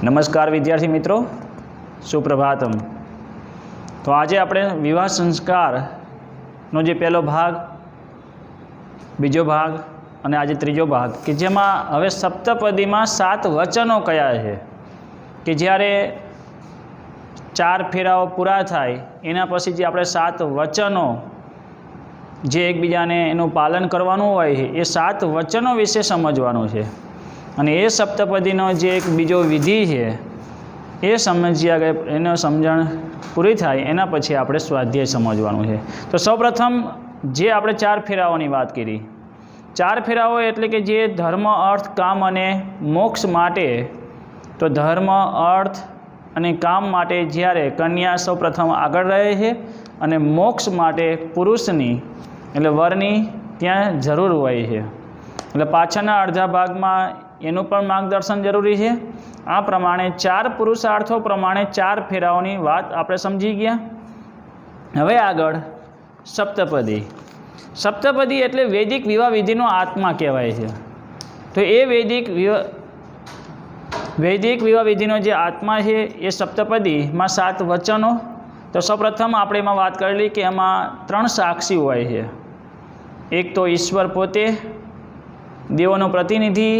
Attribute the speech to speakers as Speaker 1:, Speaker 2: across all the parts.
Speaker 1: नमस्कार विद्यार्थी मित्रों, सुप्रभातम। तो आज આપણે વિવાહ સંસ્કારનો જે પહેલો ભાગ, બીજો ભાગ અને આજે ત્રીજો ભાગ કે જેમાં હવે સપ્તપદીમાં 7 વચનો કયા છે કે જ્યારે 4 ફેરાઓ પૂરા થાય એના પછી જે આપણે 7 વચનો જે એકબીજાને એનું પાલન કરવાનું હોય છે એ 7 વચનો વિશે સમજવાનું છે। અને એ સપ્તપદીનો જે એક બીજો વિધિ છે એ સમજ્યા ગયા, એનો સમજણ પૂરી થાય એના પછી આપણે સ્વાધ્યાય સમજવાનું છે। તો સૌપ્રથમ જે આપણે 4 ફેરાઓની વાત કરી, 4 ફેરાઓ એટલે કે જે ધર્મ, અર્થ, કામ અને મોક્ષ માટે, તો ધર્મ, અર્થ અને કામ માટે જ્યારે કન્યા સૌપ્રથમ આગળ રહે છે અને મોક્ષ માટે પુરુષની એટલે વરની ત્યાં જરૂર હોય છે, એટલે પાછળના અડધા ભાગમાં એનું પણ માર્ગદર્શન જરૂરી છે। આ પ્રમાણે 4 પુરુષાર્થો પ્રમાણે 4 ફેરાઓની વાત આપણે સમજી ગયા। હવે આગળ સપ્તપદી। સપ્તપદી એટલે વૈદિક વિવાહ વિધિનો આત્મા કહેવાય છે। તો એ વૈદિક વિવાહ વિધિનો જે આત્મા છે એ સપ્તપદીમાં 7 વચનો। તો સૌપ્રથમ આપણે એમાં વાત કરેલી કે એમાં 3 સાક્ષી હોય છે। એક તો ઈશ્વર પોતે, દેવોનો પ્રતિનિધિ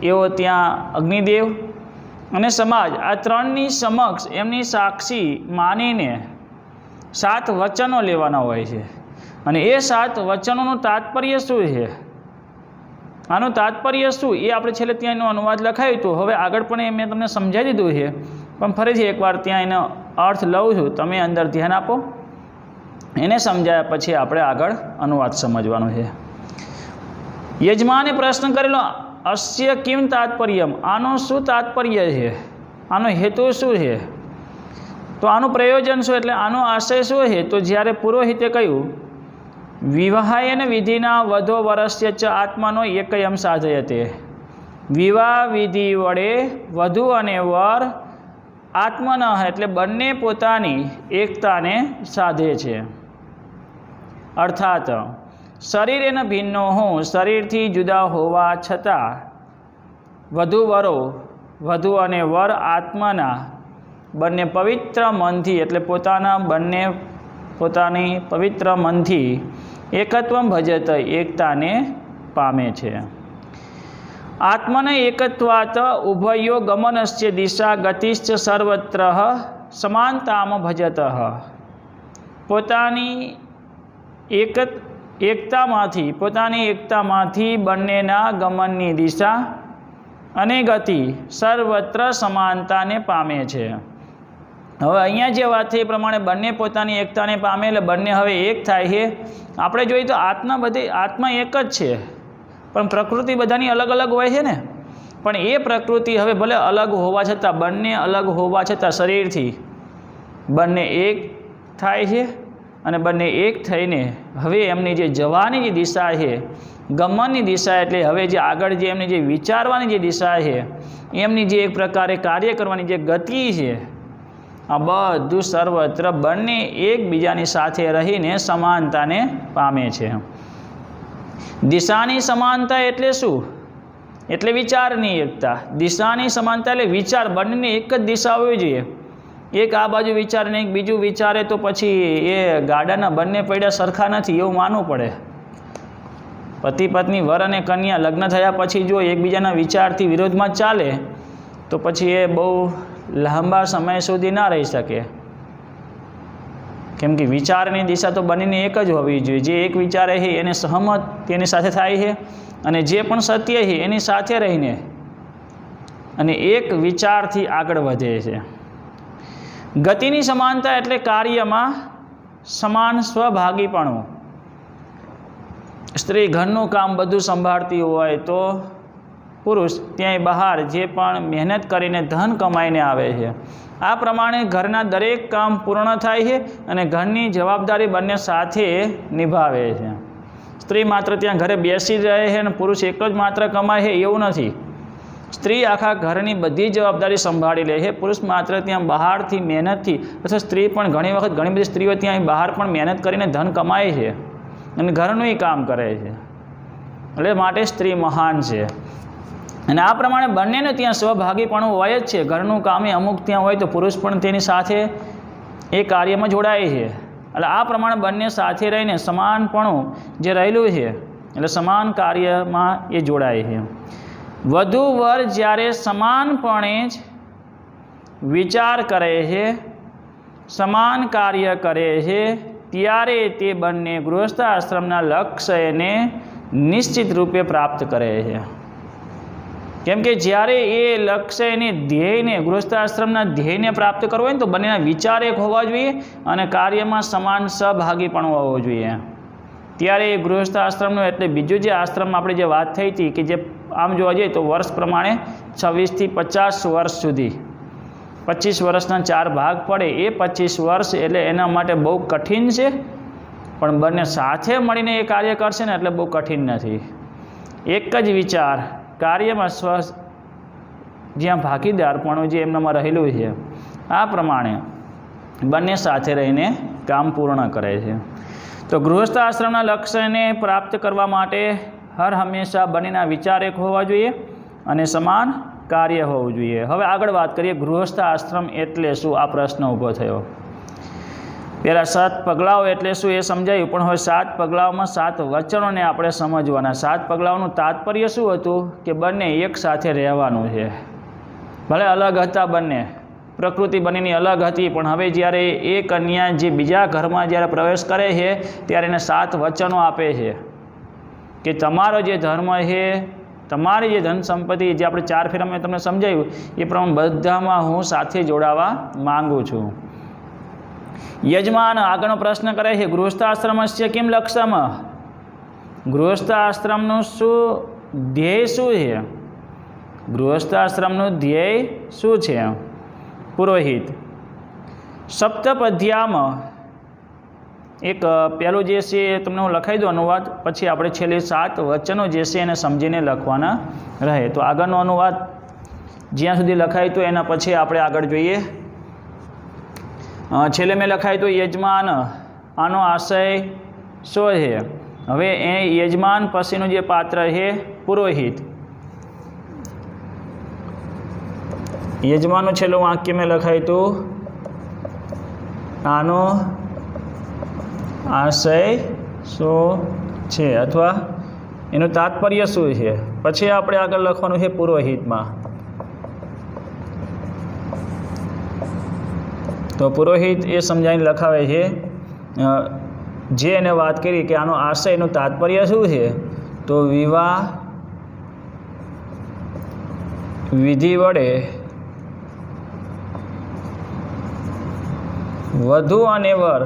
Speaker 1: એવો ત્યાં અગ્નિદેવ અને સમાજ, આ 3ની સમક્ષ એમની સાક્ષી માનીને 7 વચનો લેવાના હોય છે। અને એ 7 વચનોનું તાત્પર્ય શું છે, આનું તાત્પર્ય શું એ આપણે છેલ્લે ત્યાં એનો અનુવાદ લખાયું હતું। હવે આગળ પણ એ મેં તમને સમજાવી દીધું છે, પણ ફરીથી એકવાર ત્યાં એનો અર્થ લઉં છું, તમે અંદર ધ્યાન આપો। એને સમજાયા પછી આપણે આગળ અનુવાદ સમજવાનો છે। યજમાને પ્રશ્ન કરેલો, અસ્ય કિમ તાત્પર્યમ, આનો શું તાત્પર્ય છે, આનો હેતુ શું છે, તો આનું પ્રયોજન શું, એટલે આનો આશય શું છે। તો જ્યારે પુરોહિતે કહ્યું, વિવાહાયન વિધિના વધો વરસ્ય ચ આત્માનો એકયમ સાધયતે, વિવાહ વિધિ વડે વધુ અને વર આત્મન એટલે બંને પોતાની એકતાને સાધે છે। અર્થાત શરીર એના ભિન્નો હું, શરીરથી જુદા હોવા છતાં વધુ અને વર આત્માના બંને પવિત્ર મનથી એટલે પોતાની પવિત્ર મનથી એકત્વમ ભજત એકતાને પામે છે। આત્મને એકત્વાત ઉભયો ગમનસ્ય દિશા ગતિશ્ચ સર્વત્ર સમાનતામ ભજત, પોતાની એકતામાંથી બંનેના ગમનની દિશા અને ગતિ સર્વત્ર સમાનતાને પામે છે। હવે અહીંયા જે વાત થઈ એ પ્રમાણે બંને પોતાની એકતાને પામે એટલે બંને હવે એક થાય છે। આપણે જોઈએ તો આત્મા એક જ છે, પણ પ્રકૃતિ બધાની અલગ અલગ હોય છે ને, પણ એ પ્રકૃતિ હવે ભલે અલગ હોવા છતાં, બંને અલગ હોવા છતાં શરીરથી બંને એક થાય છે અને બંને એક થઈને હવે એમની જે જવાની જે દિશા છે, ગમનની દિશા એટલે હવે જે આગળ જે એમની જે વિચારવાની જે દિશા છે, એમની જે એક પ્રકારે કાર્ય કરવાની જે ગતિ છે, આ બધું સર્વત્ર બંને એકબીજાની સાથે રહીને સમાનતાને પામે છે। દિશાની સમાનતા એટલે શું, એટલે વિચારની એકતા। દિશાની સમાનતા એટલે વિચાર, બંનેની એક જ દિશા હોવી જોઈએ। એક આ બાજુ વિચારે ને એક બીજું વિચારે તો પછી એ ગાડાના બંને પૈડા સરખા નથી એવું માનવું પડે। પતિ પત્ની, વર અને કન્યા લગ્ન થયા પછી જો એકબીજાના વિચારથી વિરોધમાં ચાલે તો પછી એ બહુ લાંબા સમય સુધી ના રહી શકે, કેમ કે વિચારની દિશા તો બંનેની એક જ હોવી જોઈએ। જે એક વિચારે છે એને સહમત તેની સાથે થાય છે, અને જે પણ સત્ય છે એની સાથે રહીને અને એક વિચારથી આગળ વધે છે। ગતિની સમાનતા એટલે કાર્યમાં સમાન સ્વભાગીપણું। સ્ત્રી ઘરનું કામ બધું સંભાળતી હોય તો પુરુષ ત્યાંય બહાર જે પણ મહેનત કરીને ધન કમાઈને આવે છે। આ પ્રમાણે ઘરના દરેક કામ પૂર્ણ થાય છે અને ઘરની જવાબદારી બંને સાથે નિભાવે છે। સ્ત્રી માત્ર ત્યાં ઘરે બેસી રહે છે અને પુરુષ એક જ માત્ર કમાય છે એવું નથી। સ્ત્રી આખા ઘરની બધી જવાબદારી સંભાળી લે છે, પુરુષ માત્ર ત્યાં બહારથી મહેનતથી, અથવા સ્ત્રી પણ ઘણી વખત ઘણી બધી સ્ત્રીઓ ત્યાં બહાર પણ મહેનત કરીને ધન કમાય છે અને ઘરનું કામ કરે છે, એટલે માટે સ્ત્રી મહાન છે। અને આ પ્રમાણે બંનેને ત્યાં સ્વભાગીપણું હોય જ છે. ઘરનું કામ એ અમુક ત્યાં હોય તો પુરુષ પણ તેની સાથે એ કાર્યમાં જોડાય છે. એટલે આ પ્રમાણે બંને સાથે રહીને સમાનપણું જે રહેલું છે એટલે સમાન કાર્યમાં એ જોડાય છે. વધુ વર જ્યારે સમાનપણે જ વિચાર કરે છે, સમાન કાર્ય કરે છે, ત્યારે તે બંને ગૃહસ્થાશ્રમના લક્ષ્યને નિશ્ચિત રૂપે પ્રાપ્ત કરે છે. કેમ કે જ્યારે એ લક્ષ્યને ધ્યેયને ગૃહસ્થાશ્રમના ધ્યેયને પ્રાપ્ત કરવો હોય ને તો બંનેના વિચાર એક હોવા જોઈએ અને કાર્યમાં સમાન સહભાગીપણું હોવો જોઈએ. ત્યારે એ ગૃહસ્થાશ્રમનો એટલે બીજું જે આશ્રમ આપણે જે વાત થઈ હતી કે જે આમ જોવા જઈએ તો વર્ષ પ્રમાણે 26 થી 50 વર્ષ સુધી 25 વર્ષના 4 ભાગ પડે એ 25 વર્ષ એટલે એના માટે બહુ કઠિન છે. પણ બંને સાથે મળીને એ કાર્ય કરશે ને એટલે બહુ કઠિન નથી. એક જ વિચાર કાર્યમાં જ્યાં ભાગીદારપણું જે એમનામાં રહેલું છે આ પ્રમાણે બંને સાથે રહીને કામ પૂર્ણ કરે છે. તો ગૃહસ્થ આશ્રમના લક્ષ્યને પ્રાપ્ત કરવા માટે હર હંમેશા બંનેના વિચાર એક હોવા જોઈએ અને સમાન કાર્ય હોવું જોઈએ. હવે આગળ વાત કરીએ ગૃહસ્થ આશ્રમ એટલે શું, આ પ્રશ્ન ઊભો થયો. પહેલાં 7 પગલાઓ એટલે શું એ સમજાયું, પણ હવે 7 પગલાઓમાં 7 વચનોને આપણે સમજવાના. 7 પગલાઓનું તાત્પર્ય શું હતું કે બંને એક સાથે રહેવાનું છે. ભલે અલગ હતા બંને, પ્રકૃતિ બંનેની અલગ હતી, પણ હવે જ્યારે એ કન્યા જે બીજા ઘરમાં જ્યારે પ્રવેશ કરે છે ત્યારે એને 7 વચનો આપે છે કે તમારો જે ધર્મ છે, તમારી જે ધન સંપત્તિ જે આપણે 4 ફેરા મેં તમને સમજાવ્યું એ પ્રમાણે બધામાં હું સાથે જોડાવા માગું છું. યજમાન આગળનો પ્રશ્ન કરે છે ગૃહસ્થાશ્રમસ્ય કિમ લક્ષ્યમ, ગૃહસ્થાશ્રમનું શું ધ્યેય શું છે, ગૃહસ્થાશ્રમનું ધ્યેય શું છે. પુરોહિત સપ્તપદ્યામાં એક પહેલું જે છે તમને હું લખાઈ દઉં અનુવાદ, પછી આપણે છેલ્લે 7 વચનો જે છે એને સમજીને લખવાના રહે. તો આગળનો અનુવાદ જ્યાં સુધી લખાય તો એના પછી આપણે આગળ જોઈએ. છેલ્લે મેં લખાય તો યજમાન, આનો આશય શું છે. હવે એ યજમાન પછીનું જે પાત્ર છે પુરોહિત. યજમાનનું છેલ્લું વાક્ય મેં લખાય તો આનો આશય શું છે અથવા એનું તાત્પર્ય શું છે. પછી આપણે આગળ લખવાનું છે પુરોહિતમાં. તો પુરોહિત એ સમજાવીને લખાવે છે જે એને વાત કરી કે આનો આશય એનું તાત્પર્ય શું છે. તો વિવાહ વિધિ વડે વધુ અને વર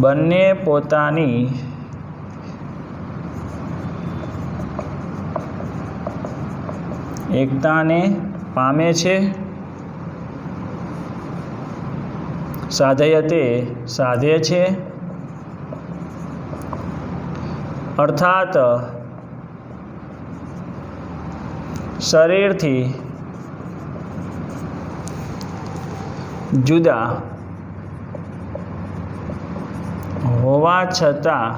Speaker 1: બંને પોતાની એકતાને પામે છે, સાધયતે સાધે છે, અર્થાત શરીરથી જુદા હોવા છતાં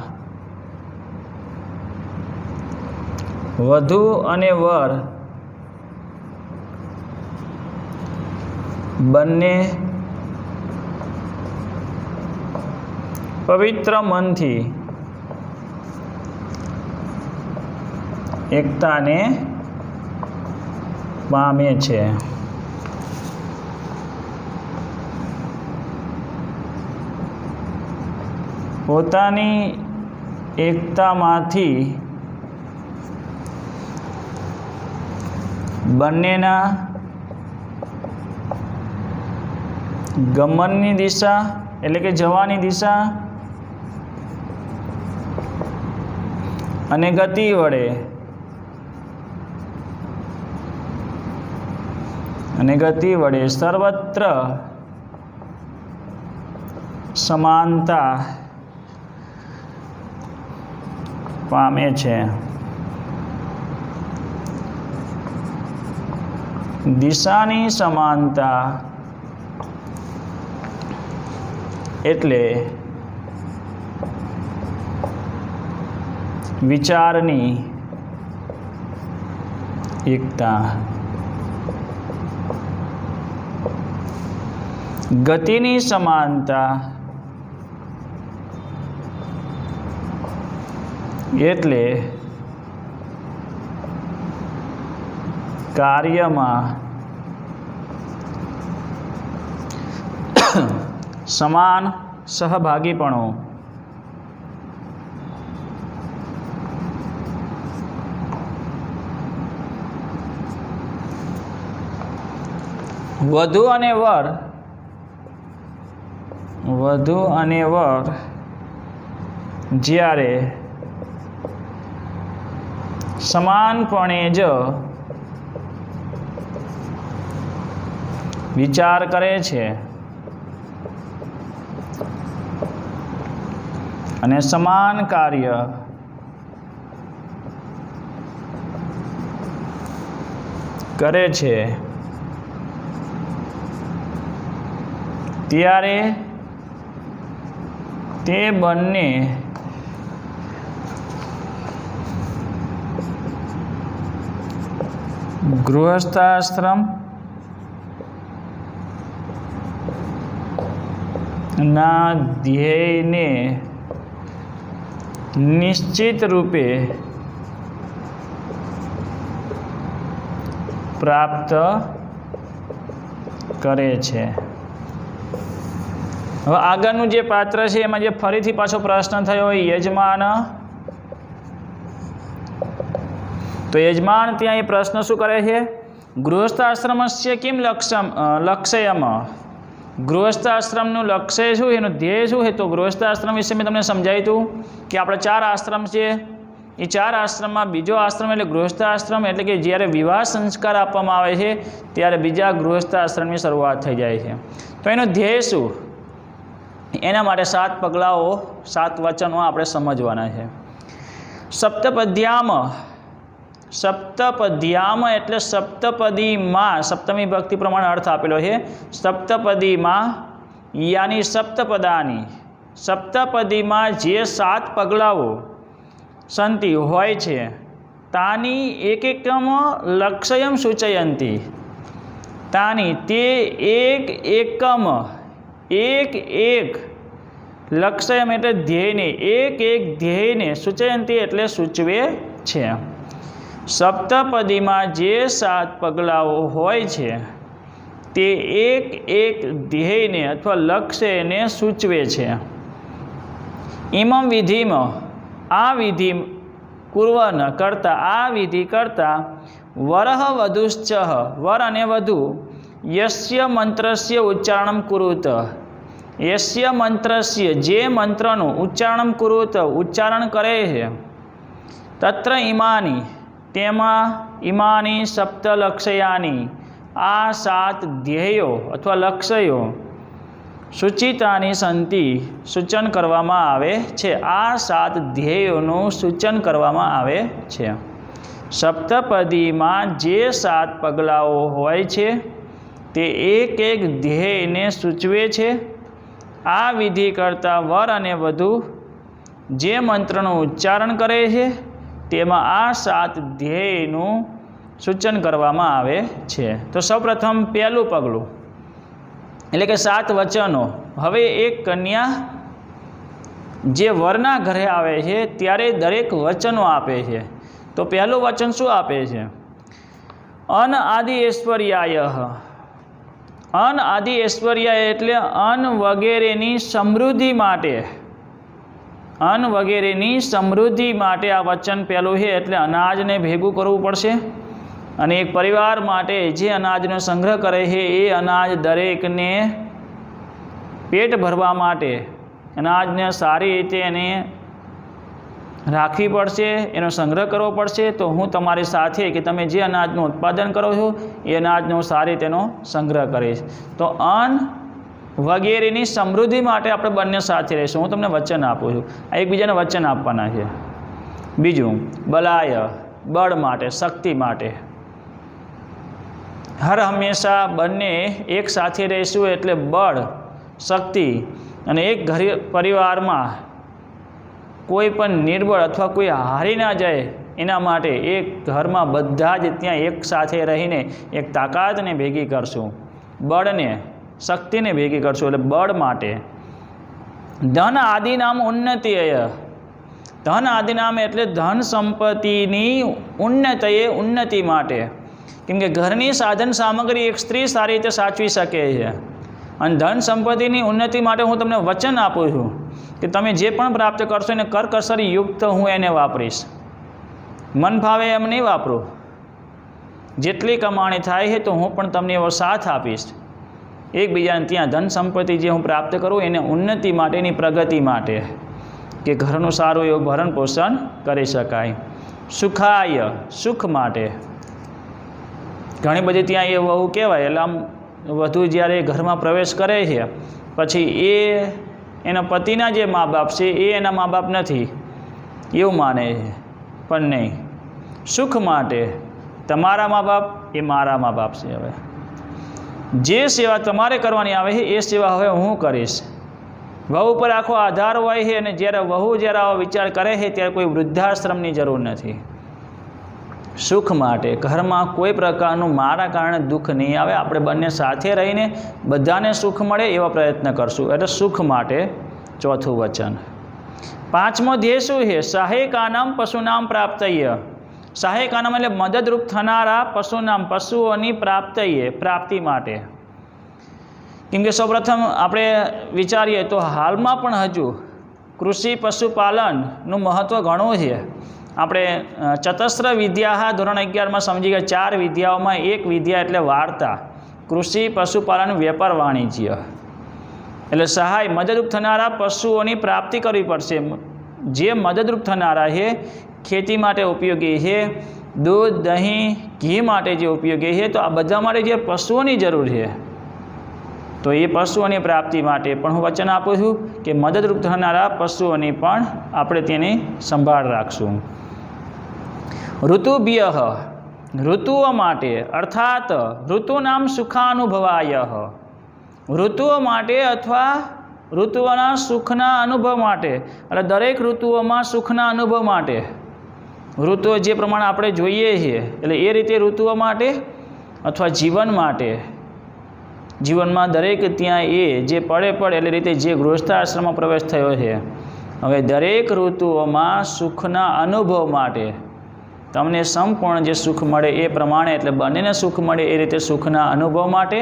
Speaker 1: વધુ અને વર બંને પવિત્ર મનથી એકતાને પામે છે. પોતાની એકતામાંથી બંનેના ગમનની દિશા એટલે કે જવાની દિશા અને ગતિ વડે સર્વત્ર સમાનતા પામે છે. દિશાની સમાનતા એટલે વિચારની એકતા, ગતિની સમાનતા એટલે કાર્યમાં સમાન સહભાગીપણું, વધુ અને વર જ્યારે સમાનપણે જ વિચાર કરે છે અને સમાન કાર્ય કરે છે ત્યારે તે બંને ગૃહસ્થાશ્રમ ના ધ્યેયને નિશ્ચિત રૂપે પ્રાપ્ત કરે છે. હવે આગળનું જે પાત્ર છે એમાં જે ફરીથી પાછો પ્રશ્ન થયો હોય યજમાન, તો યજમાન ત્યાં એ પ્રશ્ન શું કરે છે? ગૃહસ્થાશ્રમસ્ય કિમ લક્ષ્યમ, ગૃહસ્થાશ્રમનું લક્ષ્ય શું, એનું ધ્યેય શું છે? તો ગૃહસ્થાશ્રમ વિશે મેં તમને સમજાવ્યું હતું કે આપણે 4 આશ્રમ છે, એ 4 આશ્રમમાં બીજો આશ્રમ એટલે ગૃહસ્થાશ્રમ, એટલે કે જ્યારે વિવાહ સંસ્કાર આપવામાં આવે છે ત્યારે બીજા ગૃહસ્થાશ્રમની શરૂઆત થઈ જાય છે. તો એનો ધ્યેય શું? એના માટે 7 પગલાઓ 7 વચનો આપણે સમજવાના છે. સપ્તપદ્યામ એટલે સપ્તપદીમાં, સપ્તમી ભક્તિ પ્રમાણે અર્થ આપેલો છે. સપ્તપદીમાં યાની સપ્તપદાની, સપ્તપદીમાં જે 7 પગલાઓ સંતિ હોય છે તાની એકમ લક્ષ્યમ સૂચયંતી, તાની તે એકમ એક લક્ષ્યમ એટલે ધ્યેયને, એક ધ્યેયને સૂચયંતી એટલે સૂચવે છે. સપ્તપદીમાં જે 7 પગલાઓ હોય છે તે એક ધ્યેયને અથવા લક્ષ્યને સૂચવે છે. ઇમમ વિધિમાં, આ વિધિ કુર્વન કરતા, આ વિધિ કરતા વરહ વધુશ્ચ, વર અને વધુ યસ્ય મંત્રસ્ય ઉચ્ચારણમ કુરુત, યસ્ય મંત્રસ્ય જે મંત્રનું ઉચ્ચારણ કુરુત ઉચ્ચારણ કરે છે, તત્ર ઇમાની તેમાં ઇમાની સપ્તલક્ષ્યાની આ 7 ધ્યેયો અથવા લક્ષ્યો સૂચિતાની સંતિ સૂચન કરવામાં આવે છે. આ 7 ધ્યેયોનું સૂચન કરવામાં આવે છે. સપ્તપદીમાં જે 7 પગલાઓ હોય છે તે એક ધ્યેયને સૂચવે છે. આ વિધિ કરતાં વર અને વધુ જે મંત્રનું ઉચ્ચારણ કરે છે તેમાં આ 7 ધ્યેયનું સૂચન કરવામાં આવે છે. તો સૌપ્રથમ પહેલું પગલું એટલે કે 7 વચનો. હવે એક કન્યા જે વરના ઘરે આવે છે ત્યારે દરેક વચનો આપે છે. તો પહેલું વચન શું આપે છે? અન આદિ ઐશ્વર્યાય, અન આદિ ઐશ્વર્યાય એટલે અન્ન વગેરેની સમૃદ્ધિ માટે, અન્ન વગેરેની સમૃદ્ધિ માટે આ વચન પહેલું છે. એટલે અનાજને ભેગું કરવું પડશે અને એક પરિવાર માટે જે અનાજનો સંગ્રહ કરે છે એ અનાજ દરેકને પેટ ભરવા માટે અનાજને સારી રીતે એને રાખવી પડશે, એનો સંગ્રહ કરવો પડશે. તો હું તમારી સાથે કે તમે જે અનાજનું ઉત્પાદન કરો છો એ અનાજનો સારી તેનો સંગ્રહ કરીશ. તો અન્ન વગેરેની સમૃદ્ધિ માટે આપણે બંને સાથે રહીશું. હું તમને વચન આપું છું, આ એકબીજાને વચન આપવાના છે. બીજું બલાય, બળ માટે, શક્તિ માટે. હર હંમેશા બંને એક સાથે રહીશું એટલે બળ, શક્તિ અને એક પરિવારમાં કોઈ પણ નિર્બળ અથવા કોઈ હારી ના જાય એના માટે એક ઘરમાં બધા જ ત્યાં એક સાથે રહીને એક તાકાતને ભેગી કરશું, બળને શક્તિને ભેગી કરશું. એટલે બળ માટે ધન આદિનામ ઉન્નતિય, ધન આદિનામ એટલે ધન સંપત્તિની ઉન્નતિ માટે. કેમ કે ઘરની સાધન સામગ્રી એક સ્ત્રી સારી રીતે સાચવી શકે છે. અને ધન સંપત્તિની ઉન્નતિ માટે હું તમને વચન આપું છું કે તમે જે પણ પ્રાપ્ત કરશો એને કરકસર યુક્ત હું એને વાપરીશ. મન ફાવે એમ નહીં વાપરું. જેટલી કમાણી થાય છે તો હું પણ તમને એવો સાથ આપીશ. એકબીજાને ત્યાં ધન સંપત્તિ જે હું પ્રાપ્ત કરું એને ઉન્નતિ માટેની પ્રગતિ માટે, કે ઘરનું સારું એવું ભરણ પોષણ કરી શકાય. સુખાય સુખ માટે. ઘણી બધી ત્યાં એ વહુ કહેવાય એટલે આમ વધુ જ્યારે ઘરમાં પ્રવેશ કરે છે પછી એના પતિના જે મા બાપ છે એ એના મા બાપ નથી એવું માને છે. પણ નહીં, સુખ માટે તમારા મા બાપ એ મારા મા બાપ છે. હવે જે સેવા તમારે કરવાની આવે છે એ સેવા હવે હું કરીશ. વહુ પર આખો આધાર હોય છે અને જ્યારે વહુ જ્યારે આવો વિચાર કરે છે ત્યારે કોઈ વૃદ્ધાશ્રમની જરૂર નથી. સુખ માટે ઘરમાં કોઈ પ્રકારનું મારા કારણે દુઃખ નહીં આવે, આપણે બંને સાથે રહીને બધાને સુખ મળે એવા પ્રયત્ન કરશું. એટલે સુખ માટે ચોથું વચન. પાંચમો ધ્યેય શું છે? સહાયકાનામ પશુનામ પ્રાપ્તય્ય. સહાયકાનામ એટલે મદદરૂપ થનારા પશુનામ, પશુઓની પ્રાપ્તિ માટે. કેમ કે સૌપ્રથમ આપણે વિચારીએ તો હાલમાં પણ હજુ કૃષિ પશુપાલનનું મહત્ત્વ ઘણું છે. આપણે ચતસ્ર વિદ્યા ધોરણ 11માં સમજી ગયા. 4 વિદ્યાઓમાં એક વિદ્યા એટલે વાર્તા. કૃષિ પશુપાલન વેપાર વાણિજ્ય એટલે સહાય મદદરૂપ થનારા પશુઓની પ્રાપ્તિ કરવી પડશે. જે મદદરૂપ થનારા છે, ખેતી માટે ઉપયોગી છે, દૂધ દહીં ઘી માટે જે ઉપયોગી છે, તો આ બધા માટે જે પશુઓની જરૂર છે તો એ પશુઓની પ્રાપ્તિ માટે પણ હું વચન આપું છું કે મદદરૂપ થનારા પશુઓની પણ આપણે તેની સંભાળ રાખશું. ઋતુભ્ય ઋતુઓ માટે અર્થાત ઋતુનામ સુખાનુભવાય. ઋતુઓ માટે અથવા ઋતુઓના સુખના અનુભવ માટે, એટલે દરેક ઋતુઓમાં સુખના અનુભવ માટે. ઋતુઓ જે પ્રમાણે આપણે જોઈએ છીએ એટલે એ રીતે ઋતુઓ માટે અથવા જીવન માટે. જીવનમાં દરેક ત્યાં એ જે પડે એટલે રીતે જે ગૃહસ્થાશ્રમમાં પ્રવેશ થયો છે. હવે દરેક ઋતુઓમાં સુખના અનુભવ માટે તમને સંપૂર્ણ જે સુખ મળે એ પ્રમાણે, એટલે બંનેને સુખ મળે એ રીતે સુખના અનુભવ માટે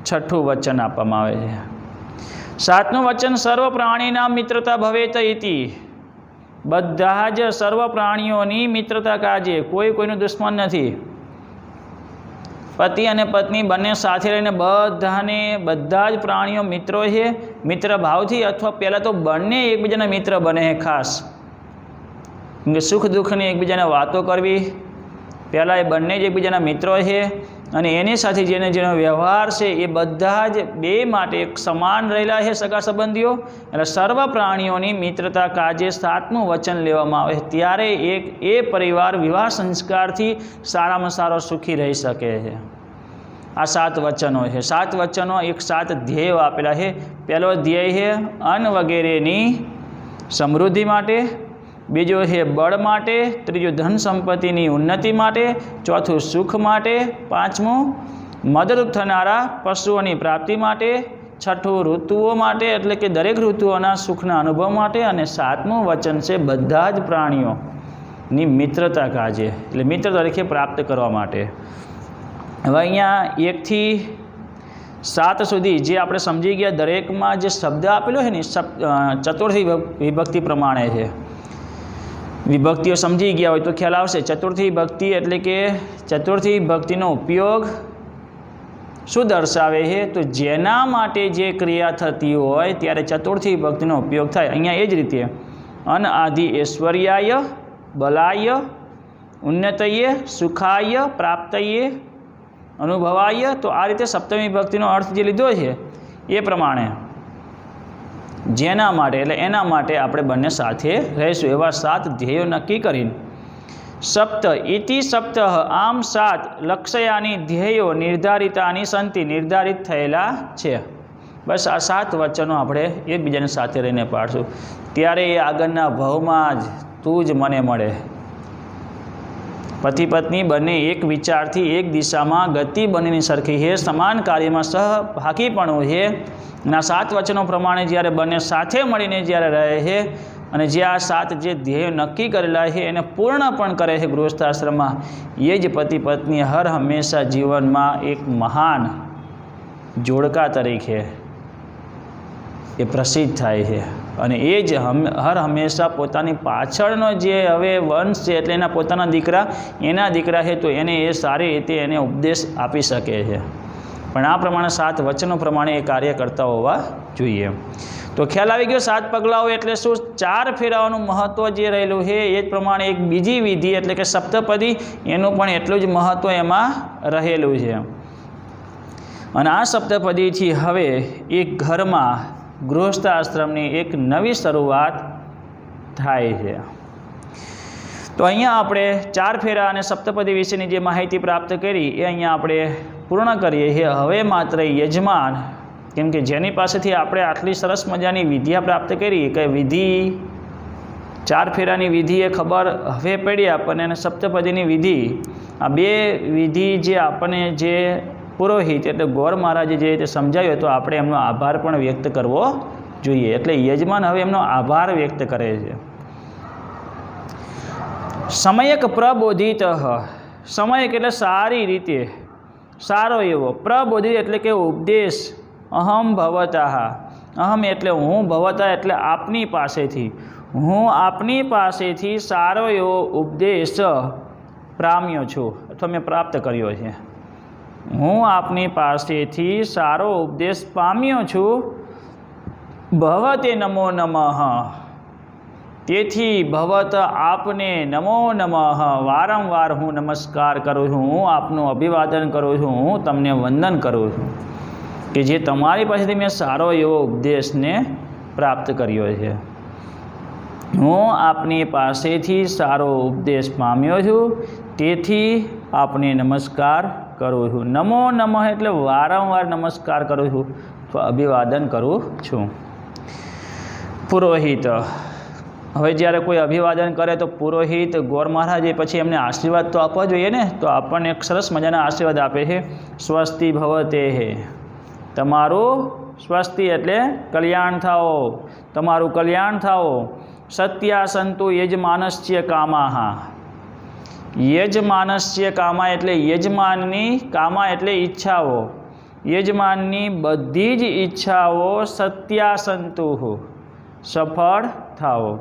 Speaker 1: છઠ્ઠું વચન આપવામાં આવે છે. સાતમું વચન સર્વ પ્રાણીના મિત્રતા ભવેત ઇતિ. બધા જ સર્વ પ્રાણીઓની મિત્રતા કાજે, કોઈનું દુશ્મન નથી. પતિ અને પત્ની બંને સાથે રહીને બધા જ પ્રાણીઓ મિત્રો છે. મિત્ર ભાવથી અથવા પહેલાં તો બંને એકબીજાના મિત્ર બને છે. ખાસ કે સુખ દુઃખની એકબીજાને વાતો કરવી, પહેલાં એ બંને જ એકબીજાના મિત્રો છે અને એની સાથે જેનો વ્યવહાર છે એ બધા જ બે માટે એક સમાન રહેલા છે સગા સંબંધીઓ. એટલે સર્વ પ્રાણીઓની મિત્રતા કાજે સાતમું વચન લેવામાં આવે ત્યારે એ પરિવાર વિવાહ સંસ્કારથી સારામાં સારો સુખી રહી શકે છે. આ 7 વચનો છે. 7 વચનો એક 7 ધ્યેયો આપેલા છે. પહેલો ધ્યેય છે અન્ન વગેરેની સમૃદ્ધિ માટે, બીજો છે બળ માટે, ત્રીજો ધન સંપત્તિની ઉન્નતિ માટે, ચોથું સુખ માટે, પાંચમું મદદરૂપ થનારા પશુઓની પ્રાપ્તિ માટે, છઠ્ઠું ઋતુઓ માટે એટલે કે દરેક ઋતુઓના સુખના અનુભવ માટે, અને સાતમું વચન છે બધા જ પ્રાણીઓની મિત્રતા કાજે એટલે મિત્ર તરીકે પ્રાપ્ત કરવા માટે. હવે અહીંયા 1 થી 7 સુધી જે આપણે સમજી ગયા દરેકમાં જે શબ્દ આપેલો છે ને ચતુર્થી વિભક્તિ પ્રમાણે છે. વિભક્તિઓ સમજી ગયા હોય તો ખ્યાલ આવશે. ચતુર્થી વિભક્તિ એટલે કે ચતુર્થી વિભક્તિનો ઉપયોગ શું દર્શાવે છે? તો જેના માટે જે ક્રિયા થતી હોય ત્યારે ચતુર્થી વિભક્તિનો ઉપયોગ થાય. અહીંયા એ જ રીતે અન આદિ ઐશ્વર્યાય, બલાય, ઉન્નતયે, સુખાય, પ્રાપ્તયે, અનુભવાય. તો આ રીતે સપ્તમી વિભક્તિનો અર્થ જે લીધો છે એ પ્રમાણે જેના માટે એટલે એના માટે આપણે બંને સાથે રહીશું એવા 7 ધ્યેયો નક્કી કરીને સપ્ત ઇતિ સપ્ત આમ 7 લક્ષ્યાની ધ્યેયો નિર્ધારિતાની સંતિ નિર્ધારિત થયેલા છે. બસ આ 7 વચનો આપણે એકબીજાને સાથે રહીને પાડશું, ત્યારે એ આગળના ભાવમાં જ તું જ મને મળે. પતિ પત્ની બંને એક વિચારથી એક દિશામાં ગતિ બંનેની સરખી છે, સમાન કાર્યમાં સહભાગીપણું છે. અને આ 7 વચનો પ્રમાણે જ્યારે બંને સાથે મળીને જ્યારે રહે છે અને જે આ 7 જે ધ્યેયો નક્કી કરેલા છે એને પૂર્ણ પણ કરે છે ગૃહસ્થાશ્રમમાં, એ જ પતિ પત્ની હર હંમેશા જીવનમાં એક મહાન જોડકા તરીકે એ પ્રસિદ્ધ થાય છે. અને એ જ હર હંમેશા પોતાની પાછળનો જે હવે વંશ છે એટલે એના પોતાના દીકરા છે તો એને એ સારી રીતે એને ઉપદેશ આપી શકે છે. પણ આ પ્રમાણે 7 વચનો પ્રમાણે એ કાર્ય કરતા હોવા જોઈએ. તો ખ્યાલ આવી ગયો 7 પગલાઓ એટલે શું, 4 ફેરાઓનું મહત્ત્વ જે રહેલું છે એ જ પ્રમાણે એક બીજી વિધિ એટલે કે સપ્તપદી એનું પણ એટલું જ મહત્ત્વ એમાં રહેલું છે. અને આ સપ્તપદીથી હવે એક ઘરમાં ગૃહસ્થ આશ્રમની એક નવી શરૂઆત થાય છે. તો અહીંયા આપણે 4 ફેરા અને સપ્તપદી વિશેની જે માહિતી પ્રાપ્ત કરી એ અહીંયા આપણે પૂર્ણ કરીએ છીએ. હવે માત્ર યજમાન, કેમ કે જેની પાસેથી આપણે આટલી સરસ મજાની વિદ્યા પ્રાપ્ત કરી કે વિધિ 4 ફેરાની વિધિ એ ખબર હવે પડી આપણને, અને સપ્તપદીની વિધિ, આ 2 વિધિ જે આપણને જે પુરોહિત એટલે ગોર મહારાજે જે રીતે સમજાવ્યો તો આપણે એમનો આભાર પણ વ્યક્ત કરવો જોઈએ. એટલે યજમાન હવે એમનો આભાર વ્યક્ત કરે છે. સમયક પ્રબોધિત, સમયક એટલે સારી રીતે, સારો એવો, પ્રબોધિત એટલે કે ઉપદેશ, અહમ ભવતઃ, અહમ એટલે હું, ભવતઃ એટલે આપની પાસેથી, હું આપની પાસેથી સારો એવો ઉપદેશ પામ્યો છું અથવા મેં પ્રાપ્ત કર્યો છે. હું આપની પાસેથી સારો ઉપદેશ પામ્યો છું. ભવતે નમો નમઃ, તેથી ભવત આપને નમો નમઃ, વારંવાર હું નમસ્કાર કરું છું, હું આપનું અભિવાદન કરું છું, હું તમને વંદન કરું છું કે જે તમારી પાસેથી મેં સારો એવો ઉપદેશને પ્રાપ્ત કર્યો છે. હું આપની પાસેથી સારો ઉપદેશ પામ્યો છું, તેથી આપને નમસ્કાર કરું છું. નમો નમઃ એટલે વારંવાર નમસ્કાર કરું છું, તો અભિવાદન કરું છું. પુરોહિત, હવે જ્યારે કોઈ અભિવાદન કરે તો પુરોહિત ગોર મહારાજે પછી એમને આશીર્વાદ તો આપવા જોઈએ ને, તો આપણને એક સરસ મજાના આશીર્વાદ આપે છે. સ્વસ્તિ ભવતે હે, તમારું સ્વસ્તિ એટલે કલ્યાણ થાઓ, તમારું કલ્યાણ થાઓ. સત્યાસંતુ યજમાનસ્ય કામાહ, યજમાનસ્ય કામા એટલે યજમાનની, કામા એટલે ઈચ્છાઓ, યજમાનની બધી જ ઈચ્છાઓ સત્યાસંતુ, સફળ થાઓ.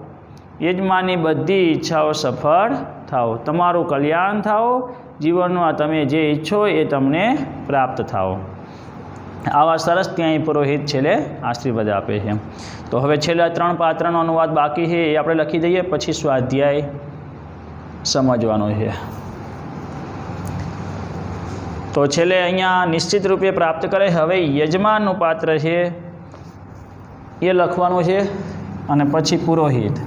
Speaker 1: યજમાનની બધી ઈચ્છાઓ સફળ થાઓ, તમારું કલ્યાણ થાઓ, જીવનમાં તમે જે ઈચ્છો એ તમને પ્રાપ્ત થાઓ. આવા સરસ ત્યાં પુરોહિત છેલ્લે આશીર્વાદ આપે છે. તો હવે છેલ્લા 3 પાત્રનો અનુવાદ બાકી છે, એ આપણે લખી દઈએ, પછી સ્વાધ્યાય સમજવાનો છે. તો છેલ્લે અહીંયા નિશ્ચિત રૂપે પ્રાપ્ત કરે. હવે યજમાનનું પાત્ર છે એ લખવાનું છે, અને પછી પુરોહિત.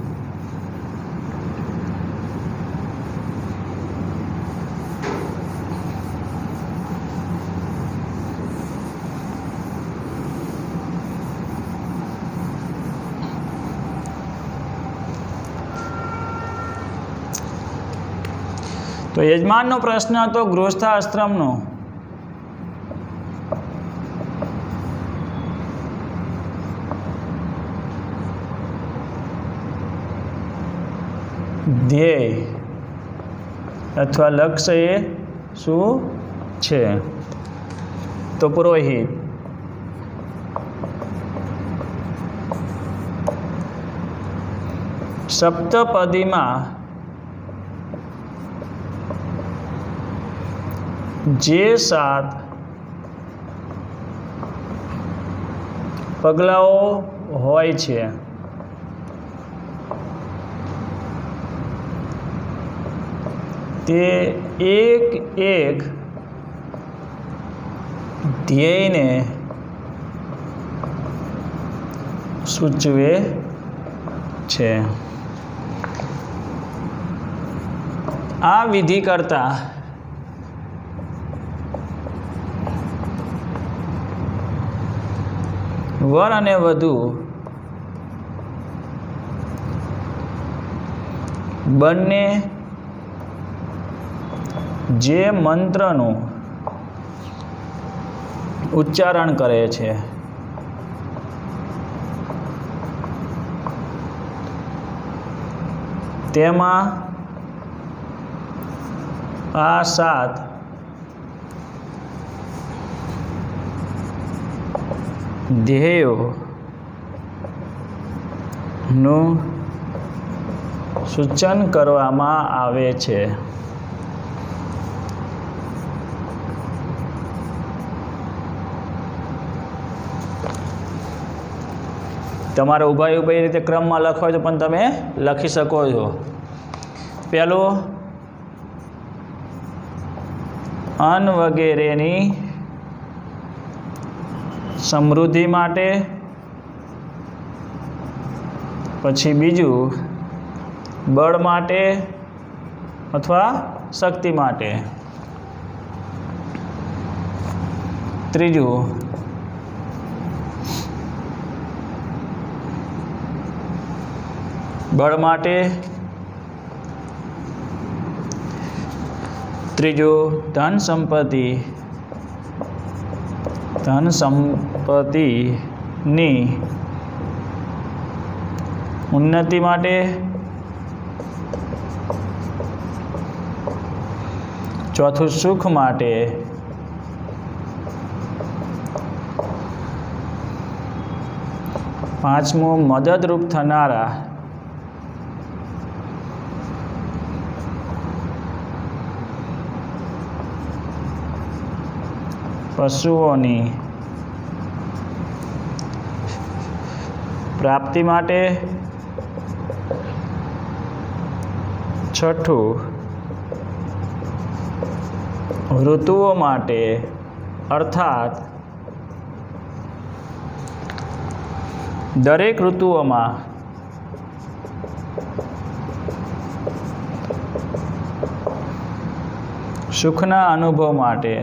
Speaker 1: તો યજમાનનો પ્રશ્ન હતો ગૃહસ્થાશ્રમનો. ધ્યેય અથવા લક્ષ્ય એ શું છે? તો પુરોહિત, સપ્તપદીમાં જે 7 પગલાઓ હોય છે તે એક એક ધ્યેયને સૂચવે છે. આ વિધિ કરતા વર અને વધુ બંને જે મંત્રનું ઉચ્ચારણ કરે છે તેમાં આ 7 ધ્યેયોનું સૂચન કરવામાં આવે છે. તમારે ઊભા રીતે ક્રમમાં લખવા હોય તો પણ તમે લખી શકો છો. પહેલું, અન્ન વગેરેની સમૃદ્ધિ માટે. પછી બીજું, બળ માટે અથવા શક્તિ માટે. ત્રીજું, બળ માટે. ત્રીજું, ધન સંપત્તિની ઉન્નતિ માટે. ચોથું, સુખ માટે. પાંચમું, મદદરૂપ થનારા પશુઓની પ્રાપ્તિ માટે. છઠ્ઠું, ઋતુઓ માટે, અર્થાત દરેક ઋતુઓમાં સુખના અનુભવ માટે.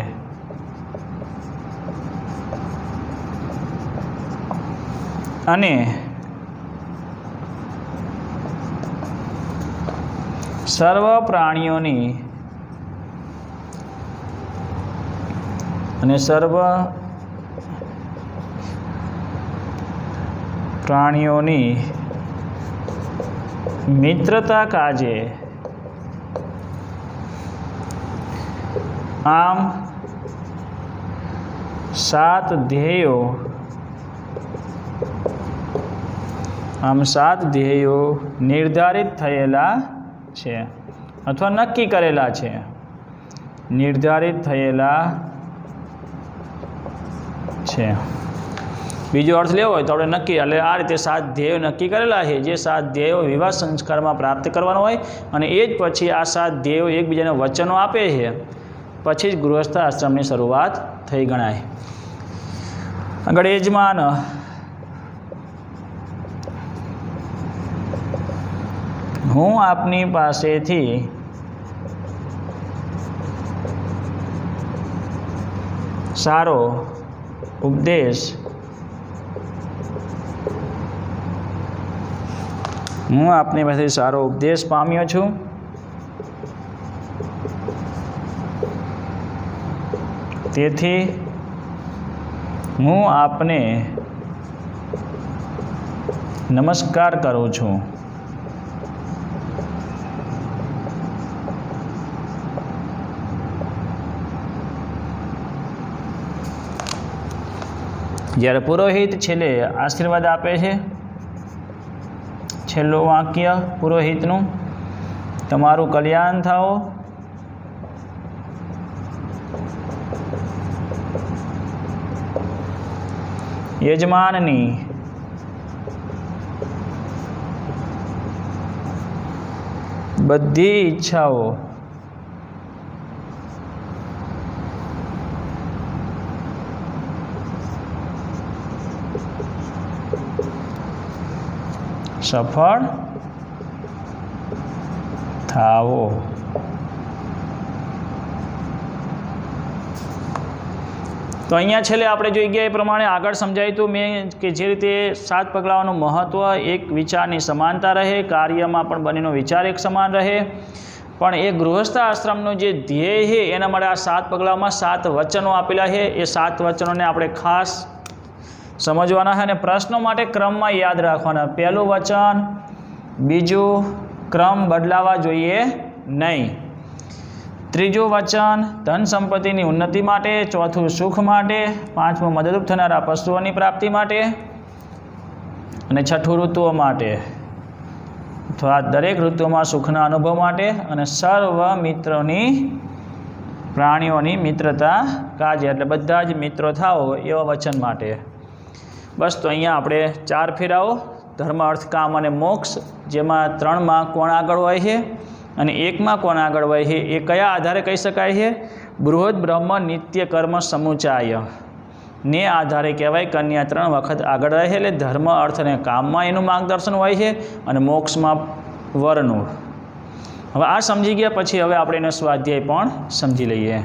Speaker 1: અને સર્વ પ્રાણીઓની મિત્રતા કાજે. આમ 7 ધ્યેયો નિર્ધારિત થયેલા છે અથવા નક્કી કરેલા છે. બીજો અર્થ લેવો હોય તો આપણે નક્કી, એટલે આ રીતે 7 ધ્યેયો નક્કી કરેલા છે, જે 7 ધ્યેયો વિવાહ સંસ્કારમાં પ્રાપ્ત કરવાનો હોય. અને એ જ પછી આ 7 ધ્યેયો એકબીજાને વચનો આપે છે, પછી જ ગૃહસ્થ આશ્રમની શરૂઆત થઈ ગણાય. આગળ, યજમાન હું આપની પાસેથી સારો ઉપદેશ પામ્યો છું. તેથી હું આપને નમસ્કાર કરું છું. જ્યારે પુરોહિત છેલ્લે આશીર્વાદ આપે છે, છેલ્લું વાક્ય પુરોહિતનું, તમારું કલ્યાણ થાઓ. યજમાનની બધી ઈચ્છાઓ સફળ થાઓ. તો અહીંયા છેલ્લે આપણે જોઈ ગયા એ પ્રમાણે આગળ સમજાયું હતું મેં કે જે રીતે 7 પગલાઓનું મહત્ત્વ, એક વિચારની સમાનતા રહે, કાર્યમાં પણ બંનેનો વિચાર એક સમાન રહે, પણ એ ગૃહસ્થ આશ્રમનું જે ધ્યેય છે એના માટે આ 7 પગલાઓમાં 7 વચનો આપેલા છે. એ 7 વચનોને આપણે ખાસ સમજવાના છે અને પ્રશ્નો માટે ક્રમમાં યાદ રાખવાના. પહેલું વચન, બીજું, ક્રમ બદલાવા જોઈએ નહીં. ત્રીજું વચન ધન સંપત્તિની ઉન્નતિ માટે, ચોથું સુખ માટે, પાંચમું મદદરૂપ થનારા પશુઓની પ્રાપ્તિ માટે અને છઠ્ઠું ઋતુઓ માટે અથવા દરેક ઋતુમાં સુખના અનુભવ માટે અને સર્વ મિત્રોની પ્રાણીઓની મિત્રતા કાજે, એટલે બધા જ મિત્રો થાઓ એવા વચન માટે. બસ તો અહીંયા આપણે 4 ફેરાઓ, ધર્મ, અર્થ, કામ અને મોક્ષ, જેમાં 3માં કોણ આગળ હોય છે અને 1માં કોણ આગળ હોય છે એ કયા આધારે કહી શકાય છે? બૃહદ બ્રહ્મ નિત્ય કર્મ સમુચાય ને આધારે કહેવાય. કન્યા 3 વખત આગળ રહે એટલે ધર્મ, અર્થ અને કામમાં એનું માર્ગદર્શન હોય છે અને મોક્ષમાં વરનું. હવે આ સમજી ગયા પછી હવે આપણે એનો સ્વાધ્યાય પણ સમજી લઈએ.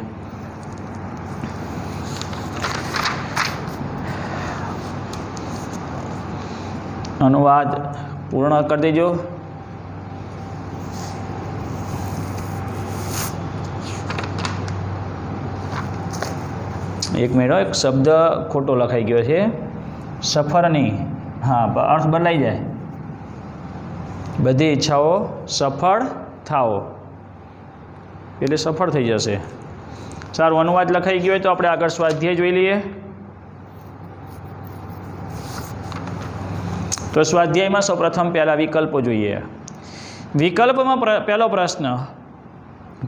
Speaker 1: અનુવાદ પૂર્ણ કરી દેજો. એક મિનિટ, એક શબ્દ ખોટો લખાઈ ગયો છે, સફરની. હા, અર્થ બદલાઈ જાય. બધી ઈચ્છાઓ સફળ થાઓ એટલે સફળ થઈ જશે. સારું, અનુવાદ લખાઈ ગયો હોય તો આપણે આગળ સ્વાધ્યાય જોઈ લઈએ. તો સ્વાધ્યાયમાં સૌપ્રથમ પહેલા વિકલ્પો જોઈએ. વિકલ્પમાં પહેલો પ્રશ્ન,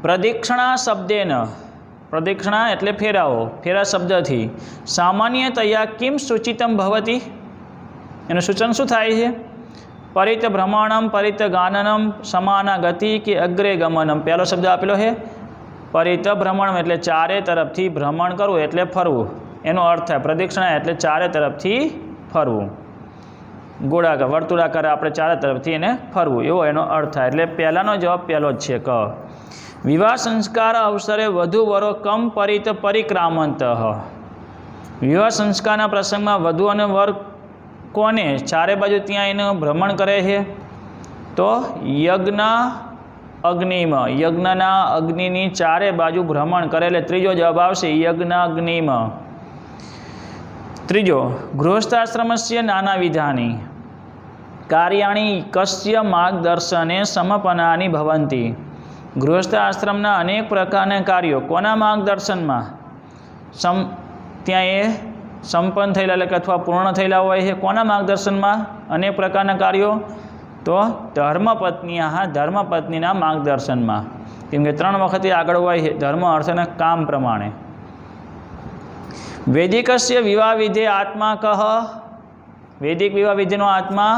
Speaker 1: પ્રદક્ષિણા શબ્દેન, પ્રદક્ષિણા એટલે ફેરાવો, ફેરા શબ્દથી સામાન્યતયા કિમ સૂચિતમ ભવતી, એનું સૂચન શું થાય છે? પરિત ભ્રમણમ, પરિત ગાનનમ, સમાના ગતિ કે અગ્રે ગમનમ. પહેલો શબ્દ આપેલો છે પરિત ભ્રમણમ એટલે ચારે તરફથી ભ્રમણ કરવું એટલે ફરવું, એનો અર્થ થાય પ્રદક્ષિણા એટલે ચારે તરફથી ફરવું. ગોળાકાર, વર્તુળાકાર આપણે ચારે તરફથી એને ફરવું, એવો એનો અર્થ થાય. એટલે પહેલાંનો જવાબ પહેલો જ છે. ક વિવાહ સંસ્કાર અવસરે વધુ વરો કમ પરિત પરિક્રામંત. વિવાહ સંસ્કારના પ્રસંગમાં વધુ અને વર કોને ચારે બાજુ ત્યાં એનું ભ્રમણ કરે છે? તો યજ્ઞ અગ્નિમ, યજ્ઞના અગ્નિની ચારે બાજુ ભ્રમણ કરે એટલે ત્રીજો જવાબ આવશે યજ્ઞ અગ્નિમ. ત્રીજો, ગૃહસ્થાશ્રમસ્ય નાના વિધાની કાર્યાણી કસ્ય માર્ગદર્શને સમપનાની ભવંતી. ગૃહસ્થ આશ્રમના અનેક પ્રકારના કાર્યો કોના માર્ગદર્શનમાં ત્યાં એ સંપન્ન થયેલા એટલે કે અથવા પૂર્ણ થયેલા હોય છે? કોના માર્ગદર્શનમાં અનેક પ્રકારના કાર્યો? તો ધર્મપત્ની, હા, ધર્મપત્નીના માર્ગદર્શનમાં. કેમ કે 3 વખતે આગળ હોય છે ધર્મ, અર્થ અને કામ પ્રમાણે. વૈદિકસ્ય વિવાહ વિધે આત્મા કહ, વૈદિક વિવાહ વિધિનો આત્મા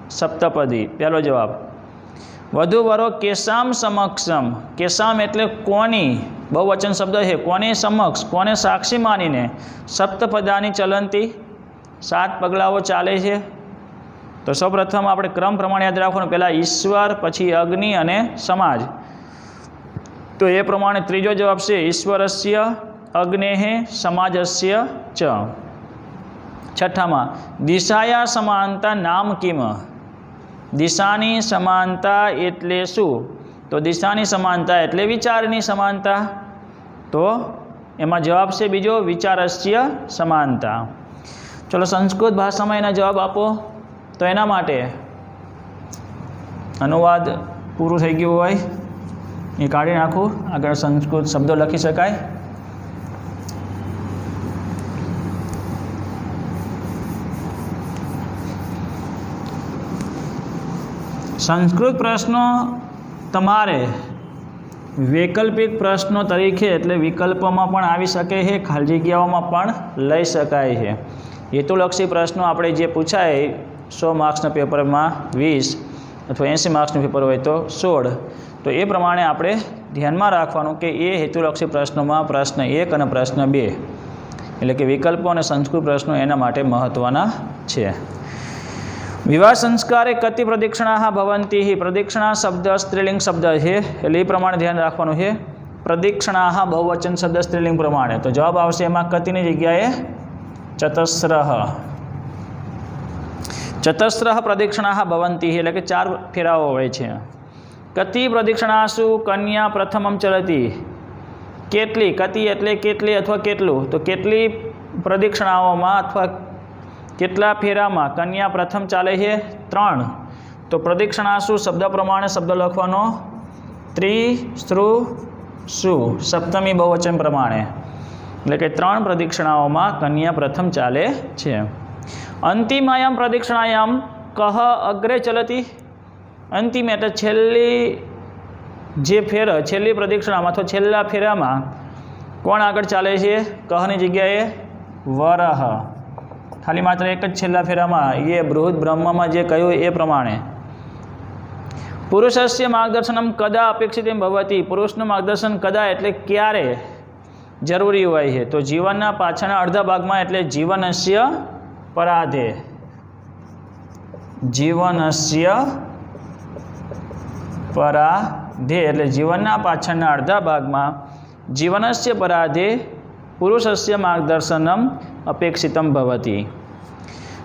Speaker 1: સપ્તપદી. પહેલો જવાબ. વધુ વરો કેશામ સમક્ષમ, કેશામ એટલે કોની, બહુવચન શબ્દ છે, કોની સમક્ષ, કોને સાક્ષી માનીને સપ્તપદાની ચલંતી 7 પગલાઓ ચાલે છે. તો સૌપ્રથમ આપણે ક્રમ પ્રમાણે યાદ રાખવાનું, પહેલાં ઈશ્વર, પછી અગ્નિ અને સમાજ. તો એ પ્રમાણે ત્રીજો જવાબ છે ઈશ્વરસ્ય અગ્નેઃ સમાજસ્ય ચ. છઠ્ઠામાં દિશાયા સમાનતા નામ કિમ, દિશાની સમાનતા એટલે શું? તો દિશાની સમાનતા એટલે વિચારની સમાનતા. તો એમાં જવાબ છે બીજો વિચારસ્ય સમાનતા. ચલો સંસ્કૃત ભાષામાં એના જવાબ આપો. તો એના માટે અનુવાદ પૂરું થઈ ગયું હોય એ કાઢી નાખું, આગળ સંસ્કૃત શબ્દો લખી શકાય. સંસ્કૃત પ્રશ્નો તમારે વૈકલ્પિક પ્રશ્નો તરીકે એટલે વિકલ્પમાં પણ આવી શકે છે, ખાલી જગ્યાઓમાં પણ લઈ શકાય છે. હેતુલક્ષી પ્રશ્નો આપણે જે પૂછાય 100 માર્ક્સના પેપરમાં 20 અથવા 80 માર્ક્સનું પેપર હોય તો 16, તો એ પ્રમાણે આપણે ધ્યાનમાં રાખવાનું કે એ હેતુલક્ષી પ્રશ્નોમાં પ્રશ્ન 1 અને પ્રશ્ન 2 એટલે કે વિકલ્પો અને સંસ્કૃત પ્રશ્નો એના માટે મહત્ત્વના છે. વિવાહ સંસ્કારે કતિ પ્રદક્ષિણા ભવંતી. પ્રદક્ષિણા શબ્દ સ્ત્રીલિંગ શબ્દ છે એટલે એ પ્રમાણે ધ્યાન રાખવાનું છે. પ્રદિક્ષણાહ બહુવચન શબ્દ સ્ત્રીલિંગ પ્રમાણે, તો જવાબ આવશે એમાં કતિની જગ્યાએ ચતસ્રઃ. ચતસ્રઃ પ્રદિક્ષણાહ ભવંતિ, એટલે કે 4 ફેરાઓ હોય છે. કતિ પ્રદિક્ષણાસુ કન્યા પ્રથમમ ચલતી, કેટલી, કતિ એટલે કેટલી અથવા કેટલું, તો કેટલી પ્રદિક્ષણાઓમાં અથવા કેટલા ફેરામાં કન્યા પ્રથમ ચાલે છે? 3. તો પ્રદિક્ષણાસુ શબ્દ પ્રમાણે શબ્દ લખવાનો ત્રિસ્રુષુ સપ્તમી બહુવચન પ્રમાણે, એટલે કે 3 પ્રદિક્ષણાઓમાં કન્યા પ્રથમ ચાલે છે. અંતિમાયામ પ્રદિક્ષણાયામ કહ અગ્રે ચલતી, અંતિમ એટલે છેલ્લી જે ફેર, છેલ્લી પ્રદિક્ષણામાં અથવા છેલ્લા ફેરામાં કોણ આગળ ચાલે છે? કહની જગ્યાએ વરહ. ખાલી માત્ર એક જ છેલ્લા ફેરામાં, એ બૃહદ બ્રહ્મમાં જે કહ્યું એ પ્રમાણે. પુરુષસ્ય માર્ગદર્શનમ કદા અપેક્ષિતમ ભવતી, પુરુષનું માર્ગદર્શન કદા એટલે ક્યારે જરૂરી હોય છે? તો જીવનના પાછળના અડધા ભાગમાં, એટલે જીવનસ્ય પરાધે. જીવનસ્ય પરાધે એટલે જીવનના પાછળના અડધા ભાગમાં, જીવનસ્ય પરાધે પુરુષસ્ય માર્ગદર્શનમ અપેક્ષિતમ ભવતી.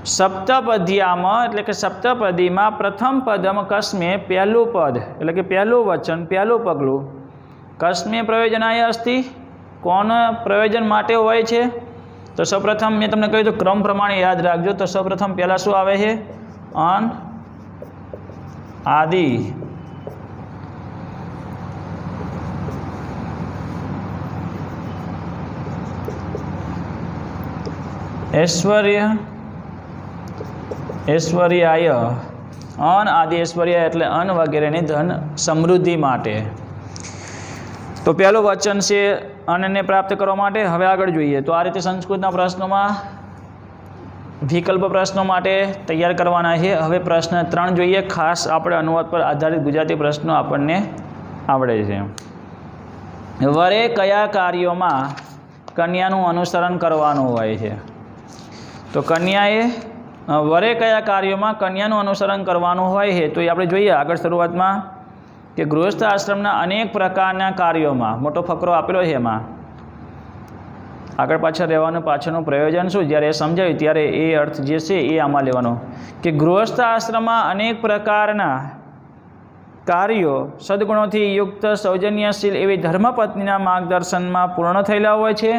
Speaker 1: સપ્તપદીયામાં એટલે કે સપ્તપદીમાં પ્રથમ પદમ કસ્મે, પહેલું પદ એટલે કે પહેલું વચન, પહેલું પગલું, કસ્મે પ્રયોજનાય અસ્તિ, કોના પ્રયોજન માટે હોય છે? તો સૌપ્રથમ મેં તમને કહ્યું તો ક્રમ પ્રમાણે યાદ રાખજો. તો સૌપ્રથમ પહેલાં શું આવે છે? અન આદિ. ઐશ્વર્ય, ઐશ્વર્યાય, અન આદિ ઐશ્વર્ય એટલે અન્ન વગેરેની ધન સમૃદ્ધિ માટે. તો પહેલું વચન છે અન્નને પ્રાપ્ત કરવા માટે. હવે આગળ જોઈએ તો આ રીતે સંસ્કૃતના પ્રશ્નોમાં વિકલ્પ પ્રશ્નો માટે તૈયાર કરવાના છે. હવે પ્રશ્ન 3 જોઈએ. ખાસ આપણે અનુવાદ પર આધારિત ગુજરાતી પ્રશ્નો આપણને આવડે છે. વરે કયા કાર્યોમાં કન્યાનું અનુસરણ કરવાનું હોય છે? તો કન્યાએ વરે કયા કાર્યોમાં કન્યાનું અનુસરણ કરવાનું હોય છે? તો એ આપણે જોઈએ આગળ શરૂઆતમાં કે ગૃહસ્થ આશ્રમના અનેક પ્રકારના કાર્યોમાં, મોટો ફકરો આપેલો છે, એમાં આગળ પાછળ રહેવાનું પાછળનું પ્રયોજન શું, જ્યારે એ સમજાવ્યું ત્યારે એ અર્થ જે છે એ આમાં લેવાનો કે ગૃહસ્થ આશ્રમમાં અનેક પ્રકારના કાર્યો સદગુણોથી યુક્ત સૌજન્યશીલ એવી ધર્મપત્નીના માર્ગદર્શનમાં પૂર્ણ થયેલા હોય છે.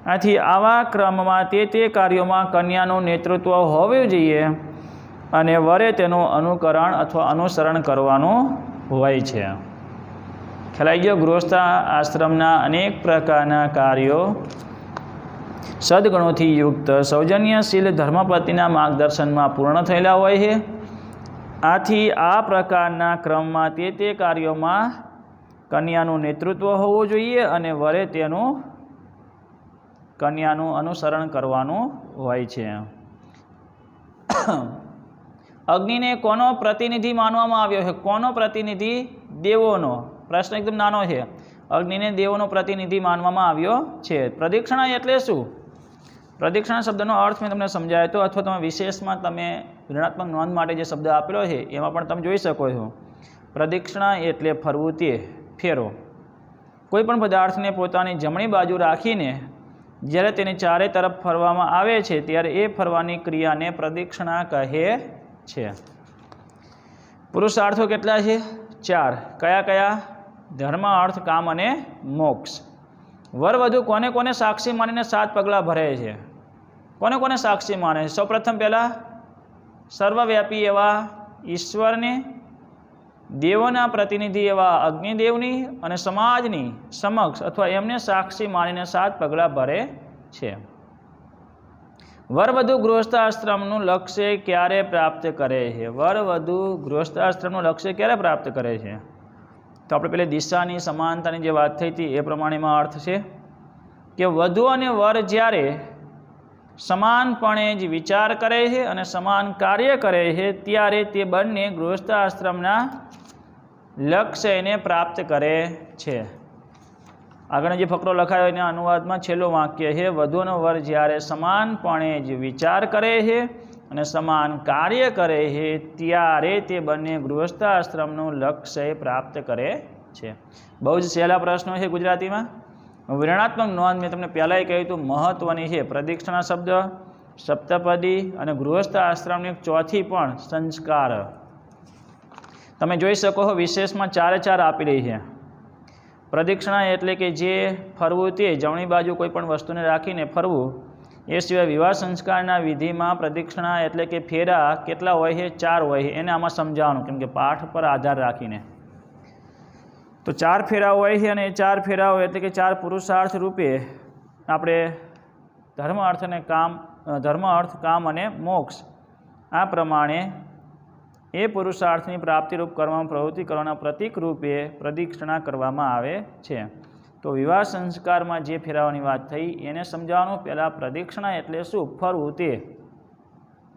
Speaker 1: આથી આવા ક્રમમાં તે કાર્યોમાં કન્યાનું નેતૃત્વ હોવું જોઈએ અને વરે તેનું અનુકરણ અથવા અનુસરણ કરવાનું હોય છે. ખ્યાલ આવી ગયો? ગૃહસ્થ આશ્રમના અનેક પ્રકારના કાર્યો સદગુણોથી યુક્ત સૌજન્યશીલ ધર્મપત્નીના માર્ગદર્શનમાં પૂર્ણ થયેલા હોય છે. આથી આ પ્રકારના ક્રમમાં તે કાર્યોમાં કન્યાનું નેતૃત્વ હોવું જોઈએ અને વરે તેનું કન્યાનું અનુસરણ કરવાનું હોય છે. અગ્નિને કોનો પ્રતિનિધિ માનવામાં આવ્યો છે? કોનો પ્રતિનિધિ? દેવોનો. પ્રશ્ન એકદમ નાનો છે. અગ્નિને દેવોનો પ્રતિનિધિ માનવામાં આવ્યો છે. પ્રદિક્ષણા એટલે શું? પ્રદિક્ષણા શબ્દનો અર્થ મેં તમને સમજાવ્યો હતો, અથવા તમે વિશેષમાં તમે ઋણાત્મક નોંધ માટે જે શબ્દ આપેલો છે એમાં પણ તમે જોઈ શકો છો. પ્રદિક્ષણા એટલે ફરવું, તે ફેરો. કોઈ પણ પદાર્થને પોતાની જમણી બાજુ રાખીને જ્યારે તેને ચારે તરફ ફરવામાં આવે છે ત્યારે એ ફરવાની ક્રિયાને પ્રદિક્ષણા કહે છે. પુરુષાર્થો કેટલા છે? 4. કયા કયા? ધર્મ, અર્થ, કામ અને મોક્ષ. વર વધુ કોને કોને સાક્ષી માનીને 7 પગલાં ભરે છે? કોને કોને સાક્ષી માને છે? સૌપ્રથમ પહેલાં સર્વવ્યાપી એવા ઈશ્વરને, દેવોના પ્રતિનિધિ એવા અગ્નિદેવની અને સમાજની સમક્ષ અથવા એમને સાક્ષી માનીને 7 પગલાં ભરે છે. વરવધુ ગૃહસ્થાશ્રમનું લક્ષ્ય ક્યારે પ્રાપ્ત કરે છે? વરવધુ ગૃહસ્થાશ્રમનું લક્ષ્ય ક્યારે પ્રાપ્ત કરે છે? તો આપણે પહેલાં દિશાની સમાનતાની જે વાત થઈ હતી એ પ્રમાણેમાં અર્થ છે કે વધુ અને વર જ્યારે સમાનપણે જ વિચાર કરે છે અને સમાન કાર્ય કરે છે ત્યારે તે બંને ગૃહસ્થાશ્રમના લક્ષ્યને પ્રાપ્ત કરે છે. આગળ જે ફકરો લખાયો એના અનુવાદમાં છેલ્લું વાક્ય છે, વધુ અને વર જ્યારે સમાનપણે જ વિચાર કરે છે અને સમાન કાર્ય કરે છે ત્યારે તે બંને ગૃહસ્થાશ્રમનું લક્ષ્ય પ્રાપ્ત કરે છે। બહુ જ સહેલા પ્રશ્નો છે ગુજરાતીમાં। વિવરણાત્મક નોંધ મેં તમને પહેલાંય કહ્યું હતું મહત્ત્વની છે। પ્રદક્ષિણા શબ્દ, સપ્તપદી અને ગૃહસ્થ આશ્રમની ચોથી પણ સંસ્કાર। તમે જોઈ શકો છો વિશેષમાં 4 આપેલી છે। પ્રદક્ષિણા એટલે કે જે ફરવું તે જમણી બાજુ કોઈ પણ વસ્તુને રાખીને ફરવું। એ સિવાય વિવાહ સંસ્કારના વિધિમાં પ્રદક્ષિણા એટલે કે ફેરા કેટલા હોય છે? 4 હોય છે। એને આમાં સમજાવવાનું, કેમ કે પાઠ પર આધાર રાખીને તો 4 ફેરા હોય છે અને એ 4 ફેરાઓ એટલે કે 4 પુરુષાર્થ રૂપે આપણે ધર્મ અર્થ કામ અને મોક્ષ આ પ્રમાણે એ પુરુષાર્થની પ્રાપ્તિરૂપ કરવામાં પ્રવૃત્તિ કરવાના પ્રતીક રૂપે પ્રદક્ષિણા કરવામાં આવે છે। તો વિવાહ સંસ્કારમાં જે ફેરાવાની વાત થઈ એને સમજાવવાનું। પહેલાં પ્રદક્ષિણા એટલે શું? ફરવું તે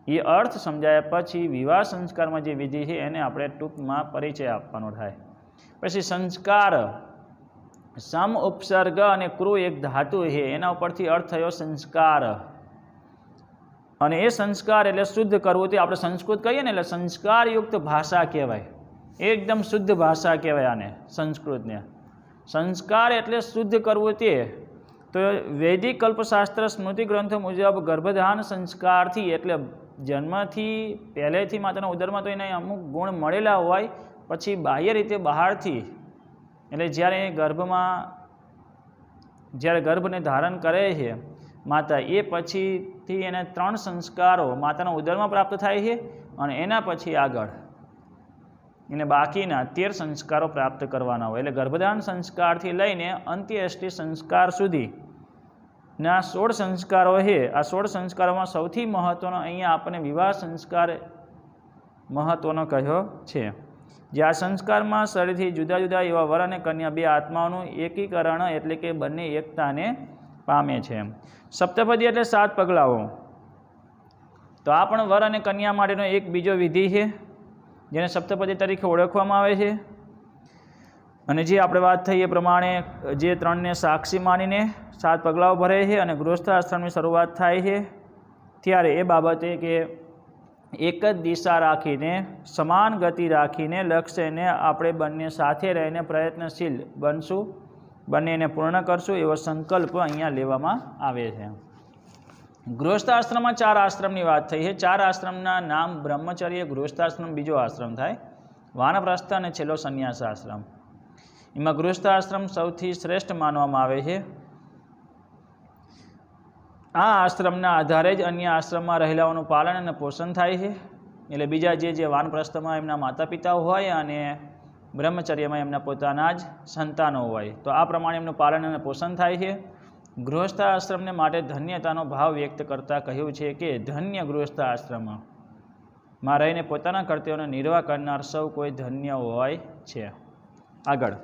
Speaker 1: એ અર્થ સમજાયા પછી વિવાહ સંસ્કારમાં જે વિધિ છે એને આપણે ટૂંકમાં પરિચય આપવાનો થાય। પછી સંસ્કાર, સમ ઉપસર્ગ અને ક્રુ એક ધાતુ છે, એના ઉપરથી અર્થ થયો સંસ્કાર। અને એ સંસ્કાર એટલે શુદ્ધ કરવું તે આપણે સંસ્કૃત કહીએ ને એટલે સંસ્કારયુક્ત ભાષા કહેવાય। એકદમ શુદ્ધ ભાષા કહેવાય આને, સંસ્કૃતને। સંસ્કાર એટલે શુદ્ધ કરવું તે તો વૈદિક કલ્પશાસ્ત્ર સ્મૃતિ ગ્રંથો મુજબ ગર્ભધાન સંસ્કારથી એટલે જન્મથી પહેલેથી માતાના ઉદરમાં તો એને અમુક ગુણ મળેલા હોય, પછી બાહ્ય રીતે બહારથી એટલે જ્યારે ગર્ભને ધારણ કરે છે માતા એ પછીથી એને 3 સંસ્કારો માતાના ઉદરમાં પ્રાપ્ત થાય છે અને એના પછી આગળ એને બાકીના 13 સંસ્કારો પ્રાપ્ત કરવાના હોય। એટલે ગર્ભધાન સંસ્કારથી લઈને અંત્યેષ્ટિ સંસ્કાર સુધીના 16 સંસ્કારો છે। આ 16 સંસ્કારોમાં સૌથી મહત્ત્વનો અહીંયા આપણને વિવાહ સંસ્કાર મહત્ત્વનો કહ્યો છે। જે આ સંસ્કારમાં શરીરથી જુદા જુદા એવા વર અને કન્યા બે આત્માઓનું એકીકરણ એટલે કે બંને એકતાને પામે છે। સપ્તપદી એટલે 7 પગલાઓ। તો આ પણ વર અને કન્યા માટેનો એક બીજો વિધિ છે જેને સપ્તપદી તરીકે ઓળખવામાં આવે છે। અને જે આપણે વાત થઈ એ પ્રમાણે જે 3ને સાક્ષી માનીને 7 પગલાઓ ભરે છે અને ગૃહસ્થ આશ્રમની શરૂઆત થાય છે ત્યારે એ બાબતે કે એક જ દિશા રાખીને સમાન ગતિ રાખીને લક્ષ્યને આપણે બંને સાથે રહીને પ્રયત્નશીલ બનશું, બંને એને પૂર્ણ કરશું એવો સંકલ્પ અહીંયા લેવામાં આવે છે। ગૃહસ્થ આશ્રમમાં 4 આશ્રમની વાત થઈ છે। 4 આશ્રમના નામ બ્રહ્મચર્ય, ગૃહસ્થાશ્રમ બીજો આશ્રમ થાય, વાનપ્રસ્થ અને છેલ્લો સંન્યાસ આશ્રમ। એમાં ગૃહસ્થ આશ્રમ સૌથી શ્રેષ્ઠ માનવામાં આવે છે। આ આશ્રમના આધારે જ અન્ય આશ્રમમાં રહેલાઓનું પાલન અને પોષણ થાય છે। એટલે બીજા જે વાનપ્રસ્થમાં એમના માતા પિતા હોય અને બ્રહ્મચર્યમાં એમના પોતાના જ સંતાનો હોય તો આ પ્રમાણે એમનું પાલન અને પોષણ થાય છે। ગૃહસ્થ આશ્રમને માટે ધન્યતાનો ભાવ વ્યક્ત કરતાં કહ્યું છે કે ધન્ય ગૃહસ્થ આશ્રમમાં રહીને પોતાના કર્તવ્યોનો નિર્વાહ કરનાર સૌ કોઈ ધન્ય હોય છે। આગળ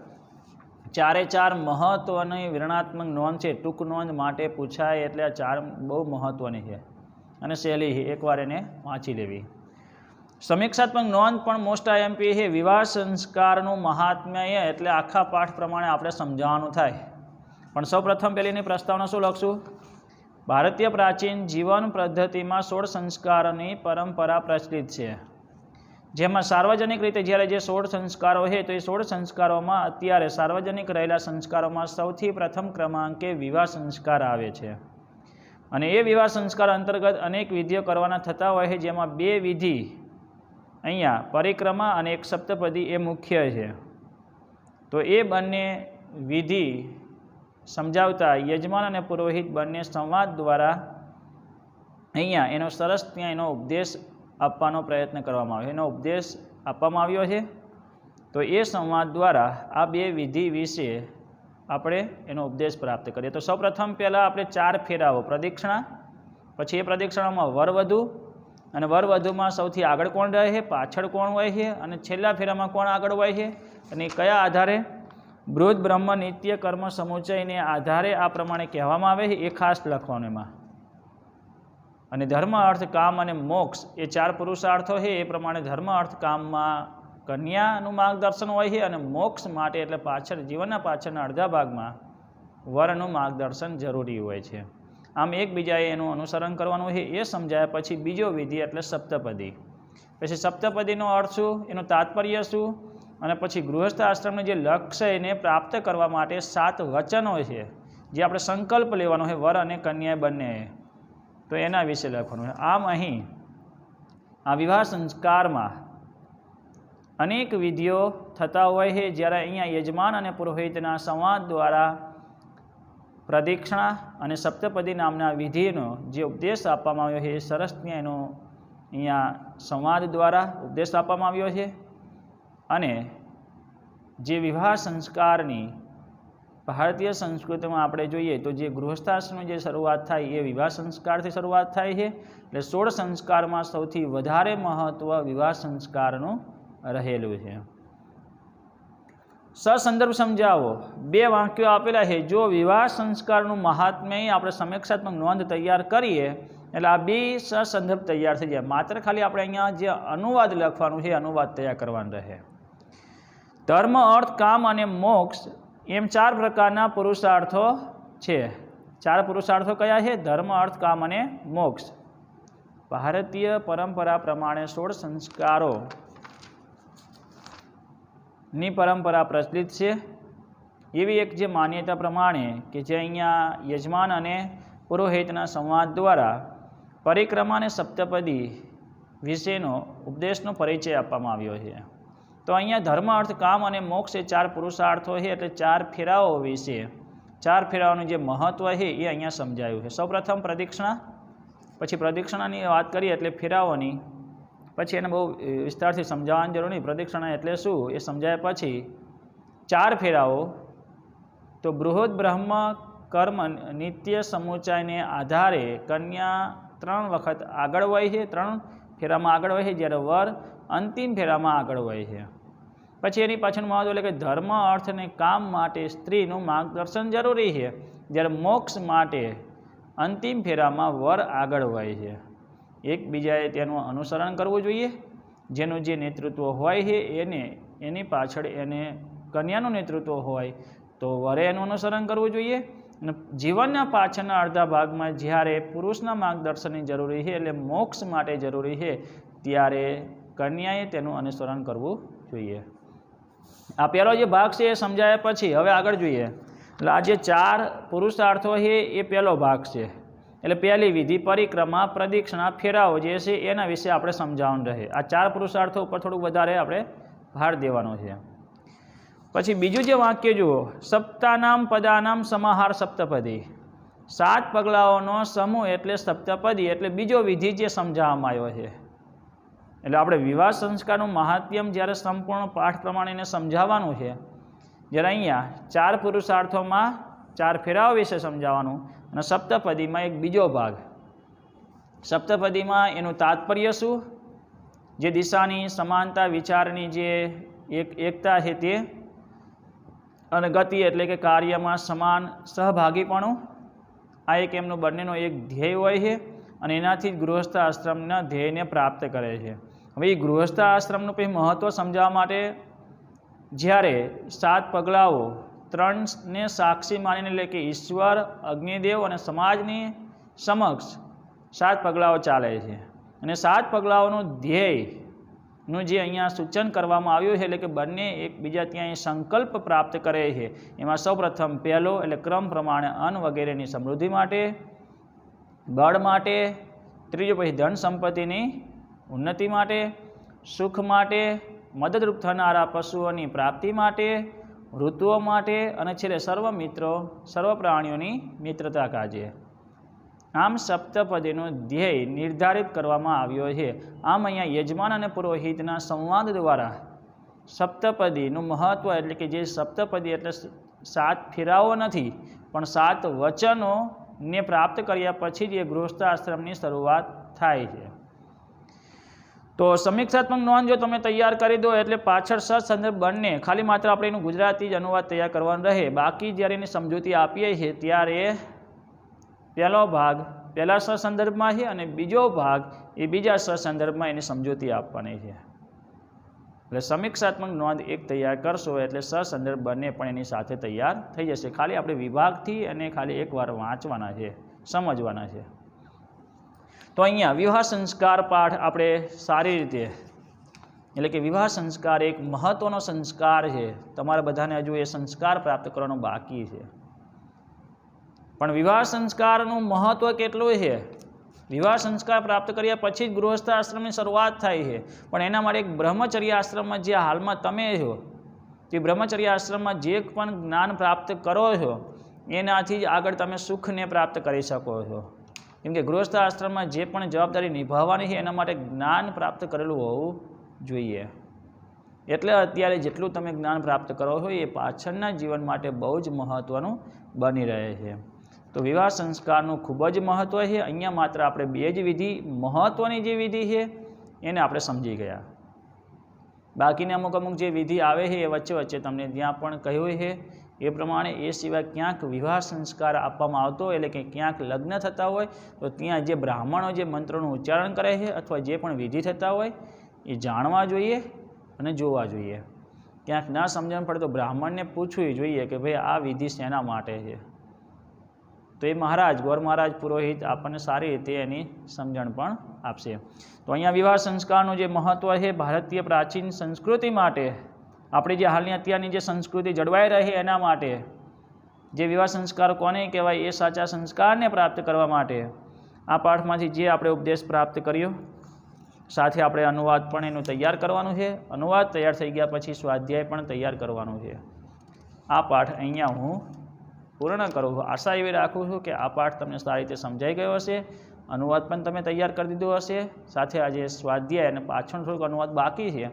Speaker 1: 4 મહત્ત્વની વિવરણાત્મક નોંધ છે। ટૂંક નોંધ માટે પૂછાય એટલે આ 4 બહુ મહત્ત્વની છે અને સહેલી છે, એકવાર એને વાંચી લેવી। સમીક્ષાત્મક નોંધ પણ મોસ્ટ આઈએમપી છે। વિવાહ સંસ્કારનું મહાત્મ્ય એટલે આખા પાઠ પ્રમાણે આપણે સમજાવવાનું થાય। પણ સૌપ્રથમ પહેલીની પ્રસ્તાવના શું લખશું? ભારતીય પ્રાચીન જીવન પદ્ધતિમાં 16 સંસ્કારોની પરંપરા પ્રચલિત છે, જેમાં સાર્વજનિક રીતે જ્યારે જે 16 સંસ્કારો છે તો એ 16 સંસ્કારોમાં અત્યારે સાર્વજનિક રહેલા સંસ્કારોમાં સૌથી પ્રથમ ક્રમાંકે વિવાહ સંસ્કાર આવે છે। અને એ વિવાહ સંસ્કાર અંતર્ગત અનેક વિધિઓ કરવાના થતા હોય છે, જેમાં 2 વિધિ અહીંયા પરિક્રમા અને એક સપ્તપદી એ મુખ્ય છે। તો એ બંને વિધિ સમજાવતા યજમાન અને પુરોહિત બંને સંવાદ દ્વારા અહીંયા એનો સરસ ત્યાં એનો ઉપદેશ આપવાનો પ્રયત્ન કરવામાં આવ્યો, એનો ઉપદેશ આપવામાં આવ્યો છે। તો એ સંવાદ દ્વારા આ 2 વિધિ વિશે આપણે એનો ઉપદેશ પ્રાપ્ત કરીએ। તો સૌપ્રથમ પહેલાં આપણે 4 ફેરાઓ પ્રદક્ષિણા, પછી એ પ્રદક્ષિણામાં વરવધુ અને વરવધુમાં સૌથી આગળ કોણ રહે છે, પાછળ કોણ હોય છે અને છેલ્લા ફેરામાં કોણ આગળ હોય છે અને કયા આધારે બૃહદ બ્રહ્મ નિત્ય કર્મ સમુચયને આધારે આ પ્રમાણે કહેવામાં આવે છે એ ખાસ લખવાનું એમાં। અને ધર્મ અર્થ કામ અને મોક્ષ એ 4 પુરુષાર્થો છે એ પ્રમાણે ધર્મ અર્થ કામમાં કન્યાનું માર્ગદર્શન હોય છે અને મોક્ષ માટે એટલે પાછળ જીવનના પાછળના અડધા ભાગમાં વરનું માર્ગદર્શન જરૂરી હોય છે। આમ એકબીજાએ એનું અનુસરણ કરવાનું છે એ સમજાયા પછી બીજો વિધિ એટલે સપ્તપદી। પછી સપ્તપદીનો અર્થ શું, એનું તાત્પર્ય શું, અને પછી ગૃહસ્થ આશ્રમનું જે લક્ષ્ય એને પ્રાપ્ત કરવા માટે 7 વચનો છે, જે આપણે સંકલ્પ લેવાનો છે વર અને કન્યા બંને, તો એના વિશે લખવાનું છે. આમ અહીં આ વિવાહ સંસ્કારમાં અનેક વિધિઓ થતા હોય છે, જ્યારે અહીંયા યજમાન અને પુરોહિતના સંવાદ દ્વારા પ્રદક્ષિણા અને સપ્તપદી નામના વિધિનો જે ઉપદેશ આપવામાં આવ્યો છે, એ સરસ એનો અહીંયા સંવાદ દ્વારા ઉપદેશ આપવામાં આવ્યો છે. અને જે વિવાહ સંસ્કારની ભારતીય સંસ્કૃતિમાં આપણે જોઈએ તો જે ગૃહસ્થાશ્રમની જે શરૂઆત થાય એ વિવાહ સંસ્કારથી શરૂઆત થાય છે. એટલે 16 સંસ્કારમાં સૌથી વધારે મહત્ત્વ વિવાહ સંસ્કારનું રહેલું છે. સસંદર્ભ સમજાવો. 2 વાક્યો આપેલા છે. જો વિવાહ સંસ્કારનું મહાત્મ્ય આપણે સમીક્ષાત્મક નોંધ તૈયાર કરીએ એટલે આ 2 સસંદર્ભ તૈયાર થઈ જાય. માત્ર ખાલી આપણે અહીંયા જે અનુવાદ લખવાનું છે અનુવાદ તૈયાર કરવાનું રહે. ધર્મ, અર્થ, કામ અને મોક્ષ એમ 4 પ્રકારના પુરુષાર્થો છે. 4 પુરુષાર્થો કયા છે? ધર્મ, અર્થ, કામ અને મોક્ષ. ભારતીય પરંપરા પ્રમાણે 16 સંસ્કારો ની પરંપરા પ્રચલિત છે. એવી એક જે માન્યતા પ્રમાણે કે જે અહીંયા યજમાન અને પુરોહિતના સંવાદ દ્વારા પરિક્રમા અને સપ્તપદી વિશેનો ઉપદેશનો પરિચય આપવામાં આવ્યો છે. તો અહીંયા ધર્મ, અર્થ, કામ અને મોક્ષ એ 4 પુરુષાર્થો છે. એટલે 4 ફેરાઓ વિશે 4 ફેરાઓનું જે મહત્ત્વ છે એ અહીંયા સમજાયું છે. સૌપ્રથમ પ્રદક્ષિણા, પછી પ્રદક્ષિણાની વાત કરીએ એટલે ફેરાઓની, પછી એને બહુ વિસ્તારથી સમજાવવાની જરૂર નહીં. પ્રદક્ષિણા એટલે શું એ સમજાયા પછી 4 ફેરાઓ. તો બૃહદ બ્રહ્મ કર્મ નિત્ય સમુચાયને આધારે કન્યા 3 વખત આગળ હોય છે, 3 ફેરામાં આગળ હોય છે, જ્યારે વર અંતિમ ફેરામાં આગળ હોય છે. પછી એની પાછળનું મહત્વ એટલે કે ધર્મ, અર્થ અને કામ માટે સ્ત્રીનું માર્ગદર્શન જરૂરી છે, જ્યારે મોક્ષ માટે અંતિમ ફેરામાં વર આગળ હોય છે. એકબીજાએ તેનું અનુસરણ કરવું જોઈએ. જેનું જે નેતૃત્વ હોય છે એની પાછળ એને કન્યાનું નેતૃત્વ હોય તો વરે એનું અનુસરણ કરવું જોઈએ. અને જીવનના પાછળના અડધા ભાગમાં જ્યારે પુરુષના માર્ગદર્શનની જરૂરી છે એટલે મોક્ષ માટે જરૂરી છે ત્યારે કન્યાએ તેનું અનુસરણ કરવું જોઈએ. આ પહેલો જે ભાગ છે એ સમજાયા પછી હવે આગળ જોઈએ. એટલે આ જે 4 પુરુષાર્થો છે એ પહેલો ભાગ છે. એટલે પહેલી વિધિ પરિક્રમા, પ્રદક્ષિણા, ફેરાઓ જે છે એના વિશે આપણે સમજાવવાનું રહે. આ 4 પુરુષાર્થો ઉપર થોડુંક વધારે આપણે ભાર દેવાનો છે. પછી બીજું જે વાક્ય જુઓ, સપ્તાનામ પદાનામ સમાહાર સપ્તપદી. 7 પગલાઓનો સમૂહ એટલે સપ્તપદી, એટલે બીજો વિધિ જે સમજાવવામાં આવ્યો છે. એટલે આપણે વિવાહ સંસ્કારનું મહાત્મ્ય જ્યારે સંપૂર્ણ પાઠ પ્રમાણે એને સમજાવવાનું છે, જ્યારે અહીંયા 4 પુરુષાર્થોમાં 4 ફેરાઓ વિશે સમજાવવાનું અને સપ્તપદીમાં એક બીજો ભાગ. સપ્તપદીમાં એનું તાત્પર્ય શું, જે દિશાની સમાનતા, વિચારની જે એકતા છે તે, અને ગતિ એટલે કે કાર્યમાં સમાન સહભાગીપણું. આ એક એમનું બંનેનો એક ધ્યેય હોય છે અને એનાથી જ ગૃહસ્થ આશ્રમના ધ્યેયને પ્રાપ્ત કરે છે. હવે એ ગૃહસ્થ આશ્રમનું પછી મહત્ત્વ સમજાવવા માટે જ્યારે 7 પગલાઓ 3ને સાક્ષી માનીને એટલે કે ઈશ્વર, અગ્નિદેવ અને સમાજની સમક્ષ 7 પગલાઓ ચાલે છે. અને 7 પગલાઓનું ધ્યેયનું જે અહીંયા સૂચન કરવામાં આવ્યું છે એટલે કે બંને એકબીજા ત્યાં સંકલ્પ પ્રાપ્ત કરે છે. એમાં સૌપ્રથમ પહેલો એટલે ક્રમ પ્રમાણે અન્ન વગેરેની સમૃદ્ધિ માટે, બળ માટે. ત્રીજો પછી ધન સંપત્તિની ઉન્નતિ માટે, સુખ માટે, મદદરૂપ થનારા પશુઓની પ્રાપ્તિ માટે, ઋતુઓ માટે, અને છેલ્લે સર્વ પ્રાણીઓની મિત્રતા કાજે. આમ સપ્તપદીનું ધ્યેય નિર્ધારિત કરવામાં આવ્યો છે. આમ અહીંયા યજમાન અને પુરોહિતના સંવાદ દ્વારા સપ્તપદીનું મહત્ત્વ એટલે કે જે સપ્તપદી એટલે 7 ફેરાઓ નથી પણ 7 વચનોને પ્રાપ્ત કર્યા પછી જ એ ગૃહસ્થ આશ્રમની શરૂઆત થાય છે. તો સમીક્ષાત્મક નોંધ જો તમે તૈયાર કરી દો એટલે પાછળ સસંદર્ભ બંને ખાલી માત્ર આપણે એનું ગુજરાતી જ અનુવાદ તૈયાર કરવાનો રહે. બાકી જ્યારે એની સમજૂતી આપીએ છીએ ત્યારે પહેલો ભાગ પહેલા સસંદર્ભમાં છે અને બીજો ભાગ એ બીજા સસંદર્ભમાં એની સમજૂતી આપવાની છે. એટલે સમીક્ષાત્મક નોંધ એક તૈયાર કરશો એટલે સસંદર્ભ બંને પણ એની સાથે તૈયાર થઈ જશે. ખાલી આપણે વિભાગથી અને ખાલી એકવાર વાંચવાના છે, સમજવાના છે. તો અહીંયા વિવાહ સંસ્કાર પાઠ આપણે સારી રીતે એટલે કે વિવાહ સંસ્કાર એક મહત્ત્વનો સંસ્કાર છે. તમારે બધાને હજુ એ સંસ્કાર પ્રાપ્ત કરવાનો બાકી છે. પણ વિવાહ સંસ્કારનું મહત્ત્વ કેટલું છે? વિવાહ સંસ્કાર પ્રાપ્ત કર્યા પછી જ ગૃહસ્થ આશ્રમની શરૂઆત થાય છે. પણ એના માટે એક બ્રહ્મચર્ય આશ્રમમાં જે હાલમાં તમે છો, જે બ્રહ્મચર્ય આશ્રમમાં જે પણ જ્ઞાન પ્રાપ્ત કરો છો એનાથી જ આગળ તમે સુખને પ્રાપ્ત કરી શકો છો. કેમ કે ગૃહસ્થ આશ્રમમાં જે પણ જવાબદારી નિભાવવાની છે એના માટે જ્ઞાન પ્રાપ્ત કરેલું હોવું જોઈએ. એટલે અત્યારે જેટલું તમે જ્ઞાન પ્રાપ્ત કરો છો એ પાછળના જીવન માટે બહુ જ મહત્ત્વનું બની રહે છે. તો વિવાહ સંસ્કારનું ખૂબ જ મહત્ત્વ છે. અહીંયા માત્ર આપણે બે જ વિધિ, મહત્ત્વની જે વિધિ છે એને આપણે સમજી ગયા. બાકીની અમુક જે વિધિ આવે છે એ વચ્ચે વચ્ચે તમને ત્યાં પણ કહ્યું છે એ પ્રમાણે. એ સિવાય ક્યાંક વિવાહ સંસ્કાર આપવામાં આવતો હોય, એટલે કે ક્યાંક લગ્ન થતા હોય તો ત્યાં જે બ્રાહ્મણો જે મંત્રોનું ઉચ્ચારણ કરે છે અથવા જે પણ વિધિ થતા હોય એ જાણવા જોઈએ અને જોવા જોઈએ. ક્યાંક ના સમજણ પડે તો બ્રાહ્મણને પૂછવું જોઈએ કે ભાઈ આ વિધિ શેના માટે છે. તો એ મહારાજ, ગોર મહારાજ, પુરોહિત આપણને સારી રીતે એની સમજણ પણ આપશે. તો અહીંયા વિવાહ સંસ્કારનું જે મહત્ત્વ છે ભારતીય પ્રાચીન સંસ્કૃતિ માટે, આપણી જે હાલની અત્યારની જે સંસ્કૃતિ જળવાઈ રહે એના માટે, જે વિવાહ સંસ્કાર કોને કહેવાય એ સાચા સંસ્કારને પ્રાપ્ત કરવા માટે આ પાઠમાંથી જે આપણે ઉપદેશ પ્રાપ્ત કર્યો, સાથે આપણે અનુવાદ પણ એનું તૈયાર કરવાનું છે. અનુવાદ તૈયાર થઈ ગયા પછી સ્વાધ્યાય પણ તૈયાર કરવાનું છે. આ પાઠ અહીંયા હું પૂર્ણ કરું છું. આશા એવી રાખું છું કે આ પાઠ તમને સારી રીતે સમજાઈ ગયો હશે. અનુવાદ પણ તમે તૈયાર કરી દીધો હશે. સાથે આજે સ્વાધ્યાય અને પાછળ થોડુંક અનુવાદ બાકી છે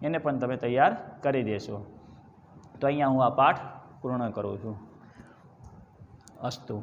Speaker 1: એને પણ તમે તૈયાર કરી દેશો. તો અહીંયા હું આ પાઠ પૂર્ણ કરું છું. અસ્તુ.